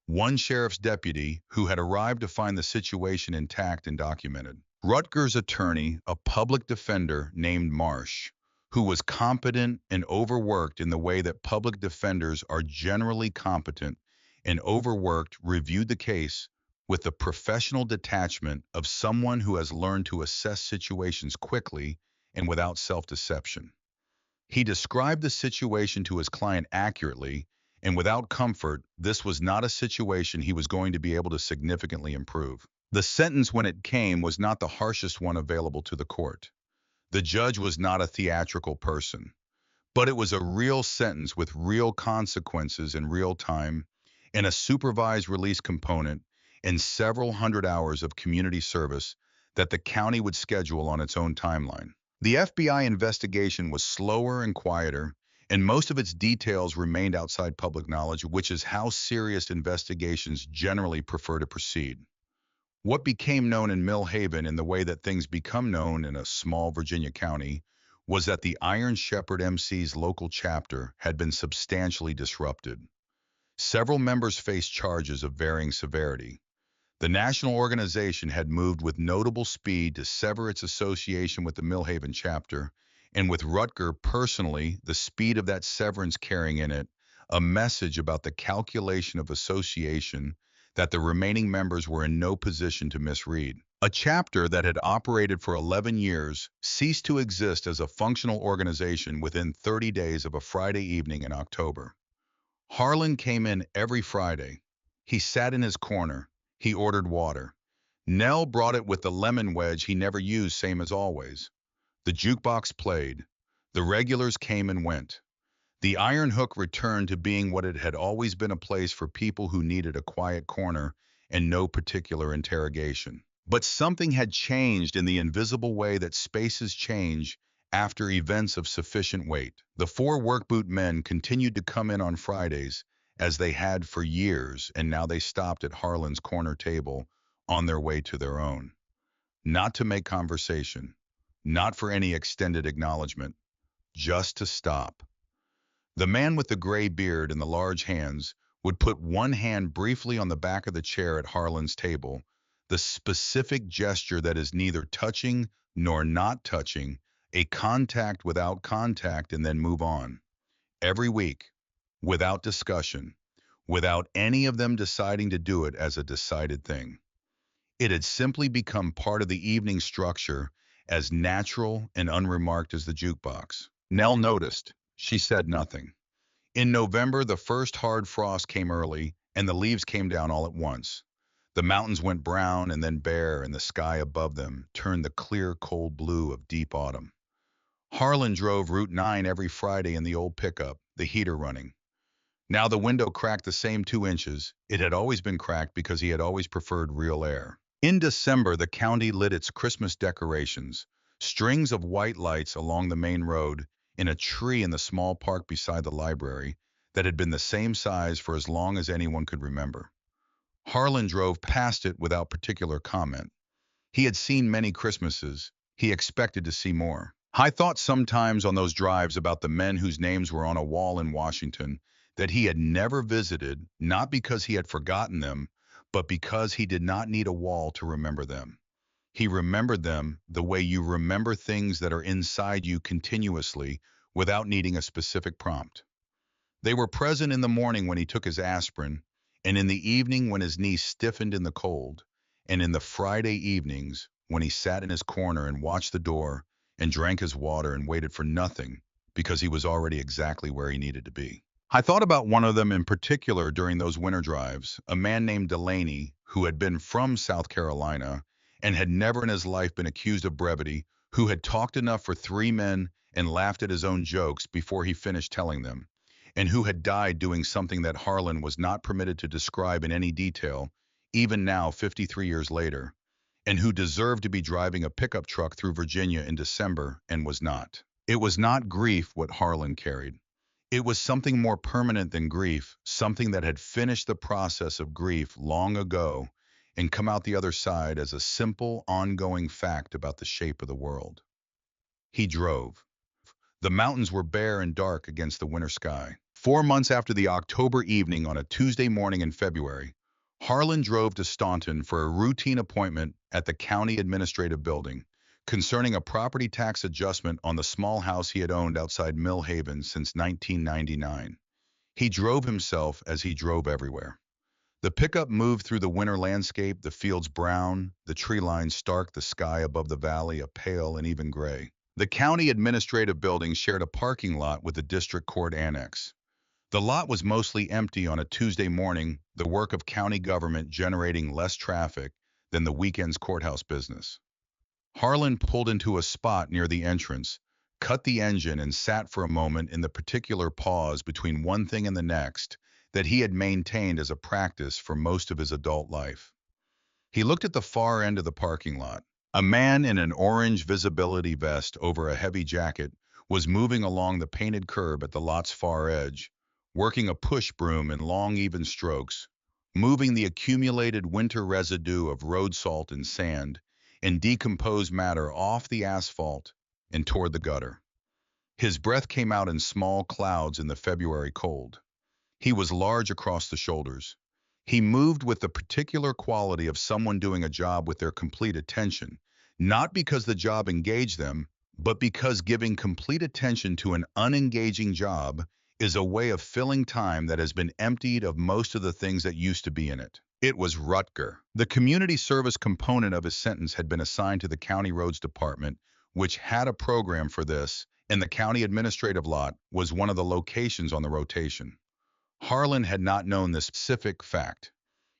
One sheriff's deputy who had arrived to find the situation intact and documented. Rutgers attorney, a public defender named Marsh, who was competent and overworked in the way that public defenders are generally competent and overworked, reviewed the case with the professional detachment of someone who has learned to assess situations quickly and without self-deception. He described the situation to his client accurately, and without comfort, this was not a situation he was going to be able to significantly improve. The sentence when it came was not the harshest one available to the court. The judge was not a theatrical person, but it was a real sentence with real consequences in real time, and a supervised release component, and several hundred hours of community service that the county would schedule on its own timeline. The FBI investigation was slower and quieter, and most of its details remained outside public knowledge, which is how serious investigations generally prefer to proceed. What became known in Mill Haven in the way that things become known in a small Virginia county was that the Iron Shepherd MC's local chapter had been substantially disrupted. Several members faced charges of varying severity. The national organization had moved with notable speed to sever its association with the Mill Haven chapter, and with Rutger personally, the speed of that severance carrying in it a message about the calculation of association that the remaining members were in no position to misread. A chapter that had operated for 11 years ceased to exist as a functional organization within 30 days of a Friday evening in October. Harlan came in every Friday. He sat in his corner. He ordered water. Nell brought it with the lemon wedge he never used, same as always. The jukebox played. The regulars came and went. The Iron Hook returned to being what it had always been, a place for people who needed a quiet corner and no particular interrogation. But something had changed in the invisible way that spaces change after events of sufficient weight. The four workboot men continued to come in on Fridays, as they had for years, and now they stopped at Harlan's corner table on their way to their own. Not to make conversation, not for any extended acknowledgement, just to stop. The man with the gray beard and the large hands would put one hand briefly on the back of the chair at Harlan's table, the specific gesture that is neither touching nor not touching, a contact without contact, and then move on. Every week, without discussion, without any of them deciding to do it as a decided thing. It had simply become part of the evening structure, as natural and unremarked as the jukebox. Nell noticed. She said nothing. In November, the first hard frost came early, and the leaves came down all at once. The mountains went brown and then bare, and the sky above them turned the clear, cold blue of deep autumn. Harlan drove Route 9 every Friday in the old pickup, the heater running. Now the window cracked the same 2 inches. It had always been cracked because he had always preferred real air. In December, the county lit its Christmas decorations, strings of white lights along the main road, in a tree in the small park beside the library that had been the same size for as long as anyone could remember. Harlan drove past it without particular comment. He had seen many Christmases. He expected to see more. I thought sometimes on those drives about the men whose names were on a wall in Washington that he had never visited, not because he had forgotten them, but because he did not need a wall to remember them. He remembered them the way you remember things that are inside you continuously without needing a specific prompt. They were present in the morning when he took his aspirin, and in the evening when his knee stiffened in the cold, and in the Friday evenings when he sat in his corner and watched the door and drank his water and waited for nothing because he was already exactly where he needed to be. I thought about one of them in particular during those winter drives, a man named Delaney, who had been from South Carolina and had never in his life been accused of brevity, who had talked enough for 3 men and laughed at his own jokes before he finished telling them, and who had died doing something that Harlan was not permitted to describe in any detail, even now 53 years later. and who deserved to be driving a pickup truck through Virginia in December and was not. It was not grief what Harlan carried. It was something more permanent than grief, something that had finished the process of grief long ago and come out the other side as a simple, ongoing fact about the shape of the world. He drove. The mountains were bare and dark against the winter sky. 4 months after the October evening on a Tuesday morning in February, Harlan drove to Staunton for a routine appointment at the county administrative building concerning a property tax adjustment on the small house he had owned outside Mill Haven since 1999. He drove himself as he drove everywhere. The pickup moved through the winter landscape, the fields brown, the tree lines stark, the sky above the valley a pale and even gray. The county administrative building shared a parking lot with the district court annex. The lot was mostly empty on a Tuesday morning, the work of county government generating less traffic than the weekend's courthouse business. Harlan pulled into a spot near the entrance, cut the engine, and sat for a moment in the particular pause between one thing and the next that he had maintained as a practice for most of his adult life. He looked at the far end of the parking lot. A man in an orange visibility vest over a heavy jacket was moving along the painted curb at the lot's far edge, working a push broom in long, even strokes, moving the accumulated winter residue of road salt and sand and decomposed matter off the asphalt and toward the gutter. His breath came out in small clouds in the February cold. He was large across the shoulders. He moved with the particular quality of someone doing a job with their complete attention, not because the job engaged them, but because giving complete attention to an unengaging job is a way of filling time that has been emptied of most of the things that used to be in it. It was Rutger. The community service component of his sentence had been assigned to the county roads department, which had a program for this, and the county administrative lot was one of the locations on the rotation. Harlan had not known this specific fact.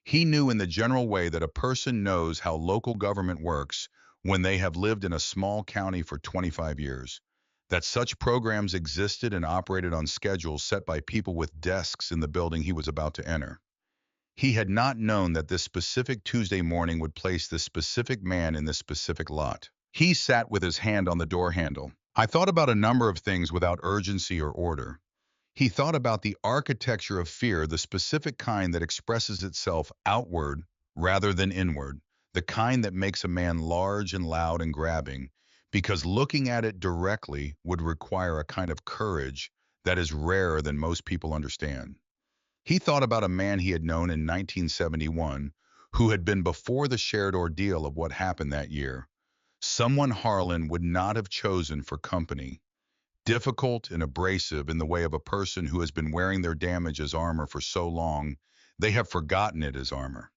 He knew in the general way that a person knows how local government works when they have lived in a small county for 25 years, that such programs existed and operated on schedules set by people with desks in the building he was about to enter. He had not known that this specific Tuesday morning would place this specific man in this specific lot. He sat with his hand on the door handle. I thought about a number of things without urgency or order. He thought about the architecture of fear, the specific kind that expresses itself outward rather than inward, the kind that makes a man large and loud and grabbing, because looking at it directly would require a kind of courage that is rarer than most people understand. He thought about a man he had known in 1971 who had been before the shared ordeal of what happened that year, someone Harlan would not have chosen for company, difficult and abrasive in the way of a person who has been wearing their damage as armor for so long they have forgotten it as armor,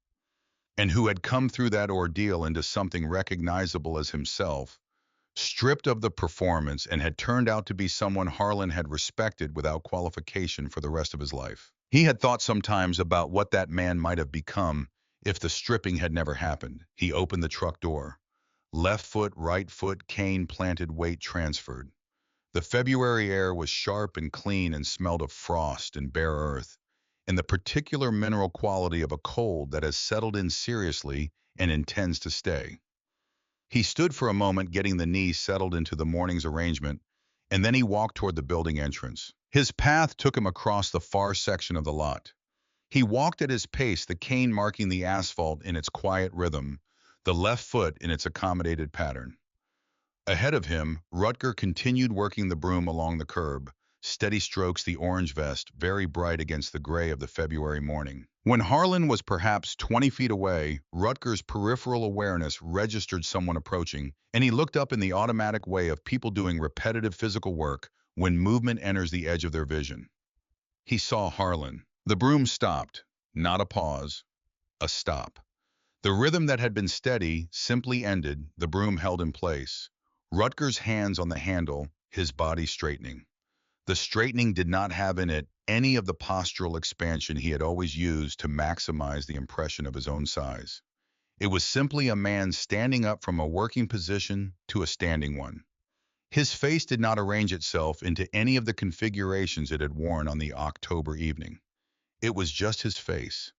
and who had come through that ordeal into something recognizable as himself, stripped of the performance, and had turned out to be someone Harlan had respected without qualification for the rest of his life. He had thought sometimes about what that man might have become if the stripping had never happened. He opened the truck door. Left foot, right foot, cane planted, weight transferred. The February air was sharp and clean and smelled of frost and bare earth, and the particular mineral quality of a cold that has settled in seriously and intends to stay. He stood for a moment getting the knee settled into the morning's arrangement, and then he walked toward the building entrance. His path took him across the far section of the lot. He walked at his pace, the cane marking the asphalt in its quiet rhythm, the left foot in its accommodated pattern. Ahead of him, Rutger continued working the broom along the curb, steady strokes, the orange vest, very bright against the gray of the February morning. When Harlan was perhaps 20 feet away, Rutger's peripheral awareness registered someone approaching, and he looked up in the automatic way of people doing repetitive physical work when movement enters the edge of their vision. He saw Harlan. The broom stopped, not a pause, a stop. The rhythm that had been steady simply ended, the broom held in place. Rutger's hands on the handle, his body straightening. The straightening did not have in it any of the postural expansion he had always used to maximize the impression of his own size. It was simply a man standing up from a working position to a standing one. His face did not arrange itself into any of the configurations it had worn on the October evening. It was just his face.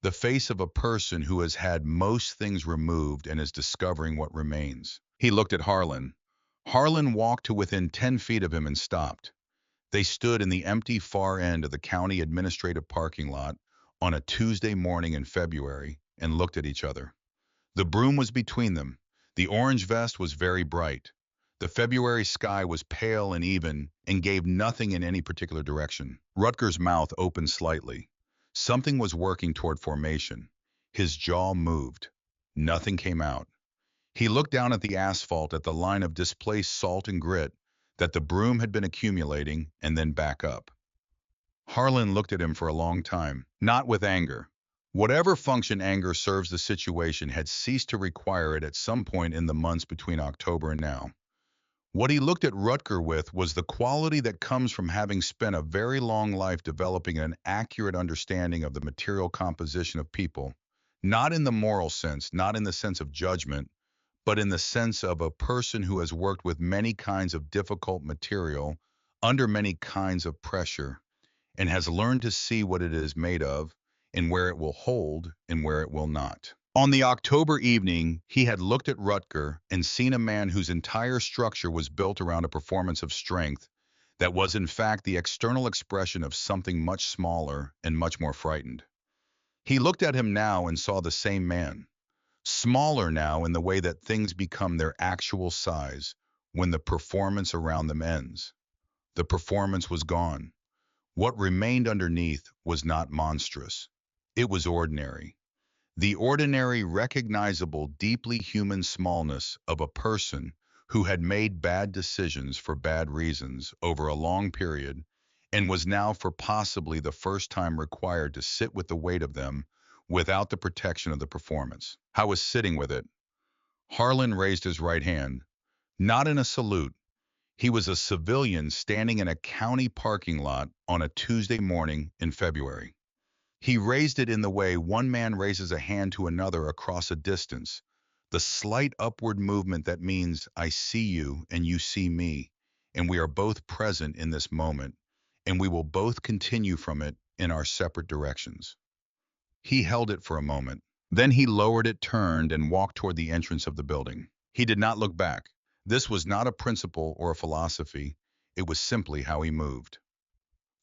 the face of a person who has had most things removed and is discovering what remains. He looked at Harlan. Harlan walked to within 10 feet of him and stopped. They stood in the empty far end of the county administrative parking lot on a Tuesday morning in February and looked at each other. The broom was between them. The orange vest was very bright. The February sky was pale and even and gave nothing in any particular direction. Rutger's mouth opened slightly. Something was working toward formation. His jaw moved. Nothing came out. He looked down at the asphalt at the line of displaced salt and grit that the broom had been accumulating and then back up. Harlan looked at him for a long time, not with anger. Whatever function anger serves the situation had ceased to require it at some point in the months between October and now. What he looked at Rutger with was the quality that comes from having spent a very long life developing an accurate understanding of the material composition of people, not in the moral sense, not in the sense of judgment, but in the sense of a person who has worked with many kinds of difficult material under many kinds of pressure and has learned to see what it is made of and where it will hold and where it will not. On the October evening, he had looked at Rutger and seen a man whose entire structure was built around a performance of strength that was in fact the external expression of something much smaller and much more frightened. He looked at him now and saw the same man, smaller now in the way that things become their actual size when the performance around them ends. The performance was gone. What remained underneath was not monstrous. It was ordinary. The ordinary, recognizable, deeply human smallness of a person who had made bad decisions for bad reasons over a long period and was now for possibly the first time required to sit with the weight of them without the protection of the performance. I was sitting with it. Harlan raised his right hand, not in a salute. He was a civilian standing in a county parking lot on a Tuesday morning in February. He raised it in the way one man raises a hand to another across a distance, the slight upward movement that means I see you and you see me, and we are both present in this moment, and we will both continue from it in our separate directions. He held it for a moment. Then he lowered it, turned, and walked toward the entrance of the building. He did not look back. This was not a principle or a philosophy. It was simply how he moved.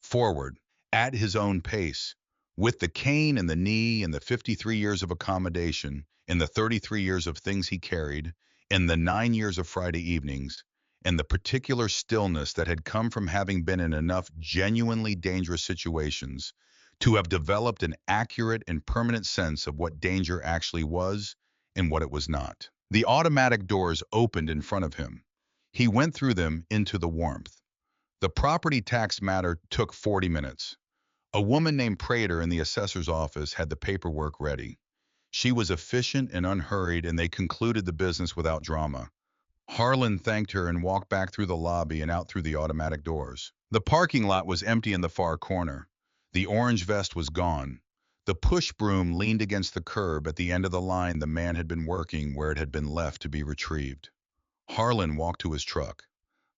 Forward, at his own pace, with the cane and the knee and the 53 years of accommodation and the 33 years of things he carried and the 9 years of Friday evenings and the particular stillness that had come from having been in enough genuinely dangerous situations to have developed an accurate and permanent sense of what danger actually was and what it was not. The automatic doors opened in front of him. He went through them into the warmth. The property tax matter took 40 minutes. A woman named Prater in the assessor's office had the paperwork ready. She was efficient and unhurried, and they concluded the business without drama. Harlan thanked her and walked back through the lobby and out through the automatic doors. The parking lot was empty in the far corner. The orange vest was gone. The push broom leaned against the curb at the end of the line the man had been working where it had been left to be retrieved. Harlan walked to his truck.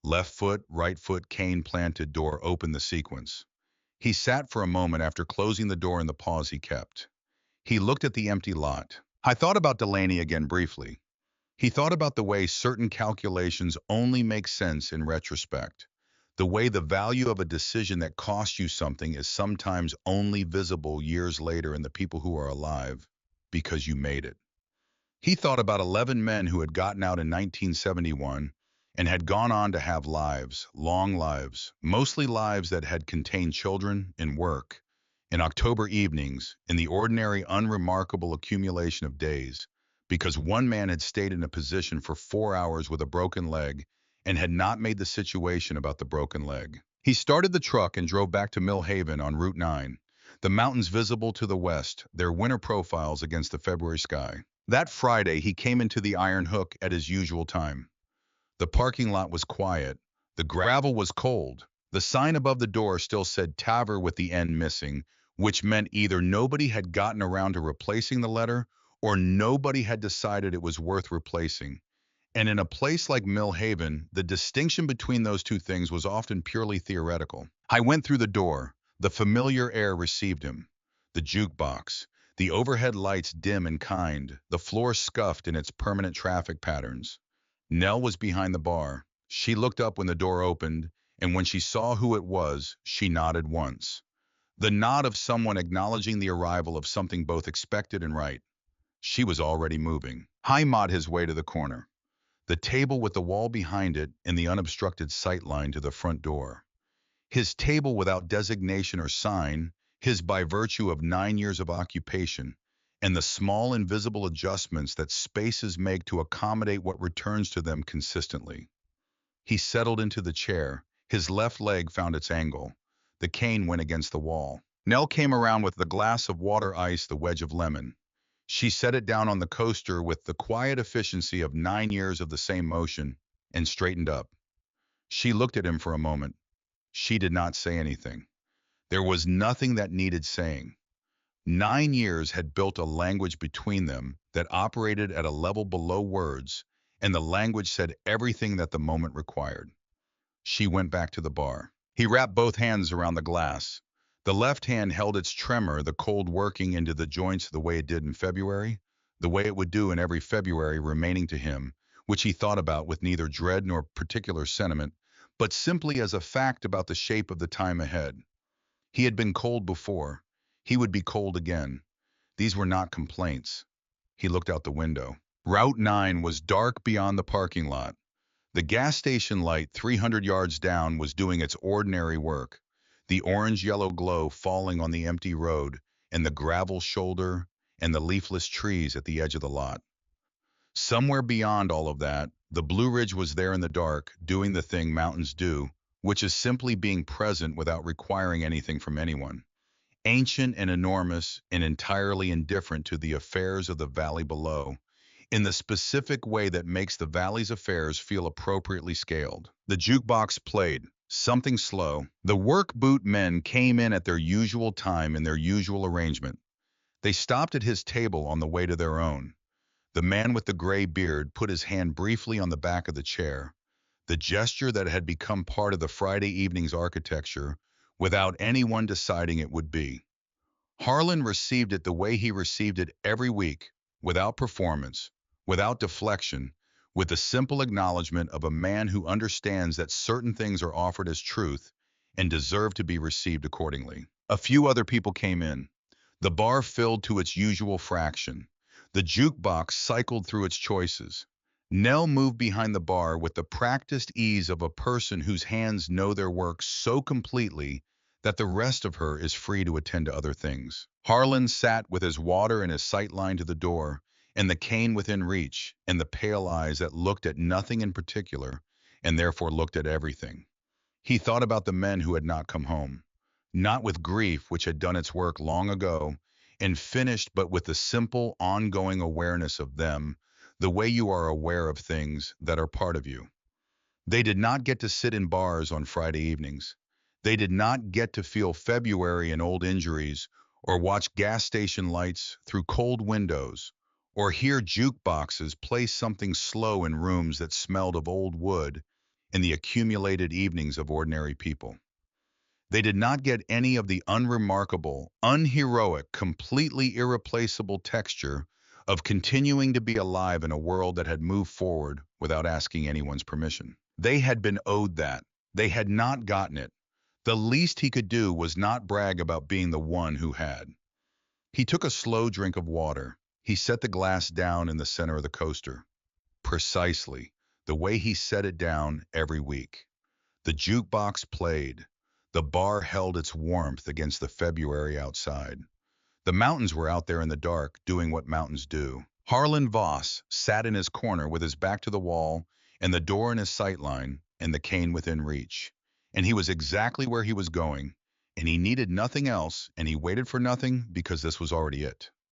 Left foot, right foot, cane planted, door opened the sequence. He sat for a moment after closing the door in the pause he kept. He looked at the empty lot. I thought about Delaney again briefly. He thought about the way certain calculations only make sense in retrospect. The way the value of a decision that cost you something is sometimes only visible years later in the people who are alive because you made it. He thought about 11 men who had gotten out in 1971 and had gone on to have lives, long lives, mostly lives that had contained children and work, in October evenings, in the ordinary, unremarkable accumulation of days, because one man had stayed in a position for 4 hours with a broken leg and had not made the situation about the broken leg. He started the truck and drove back to Mill Haven on Route 9, the mountains visible to the west, their winter profiles against the February sky. That Friday, he came into the Iron Hook at his usual time. The parking lot was quiet. The gravel was cold. The sign above the door still said Taver with the N missing, which meant either nobody had gotten around to replacing the letter or nobody had decided it was worth replacing. And in a place like Mill Haven, the distinction between those two things was often purely theoretical. I went through the door. The familiar air received him. The jukebox, The overhead lights dim and kind, the floor scuffed in its permanent traffic patterns. Nell was behind the bar. She looked up when the door opened, and when she saw who it was, she nodded once. The nod of someone acknowledging the arrival of something both expected and right. She was already moving. Haimad his way to the corner, the table with the wall behind it and the unobstructed sight line to the front door. His table without designation or sign, his by virtue of 9 years of occupation, and the small invisible adjustments that spaces make to accommodate what returns to them consistently. He settled into the chair. His left leg found its angle. The cane went against the wall. Nell came around with the glass of water ice, the wedge of lemon. She set it down on the coaster with the quiet efficiency of 9 years of the same motion and straightened up. She looked at him for a moment. She did not say anything. There was nothing that needed saying. 9 years had built a language between them that operated at a level below words, and the language said everything that the moment required. She went back to the bar. He wrapped both hands around the glass. The left hand held its tremor, the cold working into the joints the way it did in February, the way it would do in every February remaining to him, which he thought about with neither dread nor particular sentiment, but simply as a fact about the shape of the time ahead. He had been cold before. He would be cold again. These were not complaints. He looked out the window. Route 9 was dark beyond the parking lot. The gas station light 300 yards down was doing its ordinary work, the orange-yellow glow falling on the empty road and the gravel shoulder and the leafless trees at the edge of the lot. Somewhere beyond all of that, the Blue Ridge was there in the dark, doing the thing mountains do, which is simply being present without requiring anything from anyone. Ancient and enormous and entirely indifferent to the affairs of the valley below, in the specific way that makes the valley's affairs feel appropriately scaled. The jukebox played, something slow. The work boot men came in at their usual time in their usual arrangement. They stopped at his table on the way to their own. The man with the gray beard put his hand briefly on the back of the chair, the gesture that had become part of the Friday evening's architecture without anyone deciding it would be. Harlan received it the way he received it every week, without performance, without deflection, with the simple acknowledgement of a man who understands that certain things are offered as truth and deserve to be received accordingly. A few other people came in. The bar filled to its usual fraction. The jukebox cycled through its choices. Nell moved behind the bar with the practiced ease of a person whose hands know their work so completely that the rest of her is free to attend to other things. Harlan sat with his water and his sight line to the door, and the cane within reach, and the pale eyes that looked at nothing in particular, and therefore looked at everything. He thought about the men who had not come home, not with grief which had done its work long ago, and finished, but with the simple, ongoing awareness of them, the way you are aware of things that are part of you. They did not get to sit in bars on Friday evenings. They did not get to feel February and old injuries, or watch gas station lights through cold windows, or hear jukeboxes play something slow in rooms that smelled of old wood in the accumulated evenings of ordinary people. They did not get any of the unremarkable, unheroic, completely irreplaceable texture of continuing to be alive in a world that had moved forward without asking anyone's permission. They had been owed that. They had not gotten it. The least he could do was not brag about being the one who had. He took a slow drink of water. He set the glass down in the center of the coaster. Precisely, the way he set it down every week. The jukebox played. The bar held its warmth against the February outside. The mountains were out there in the dark, doing what mountains do. Harlan Voss sat in his corner with his back to the wall and the door in his sight line and the cane within reach. And he was exactly where he was going, and he needed nothing else, and he waited for nothing because this was already it.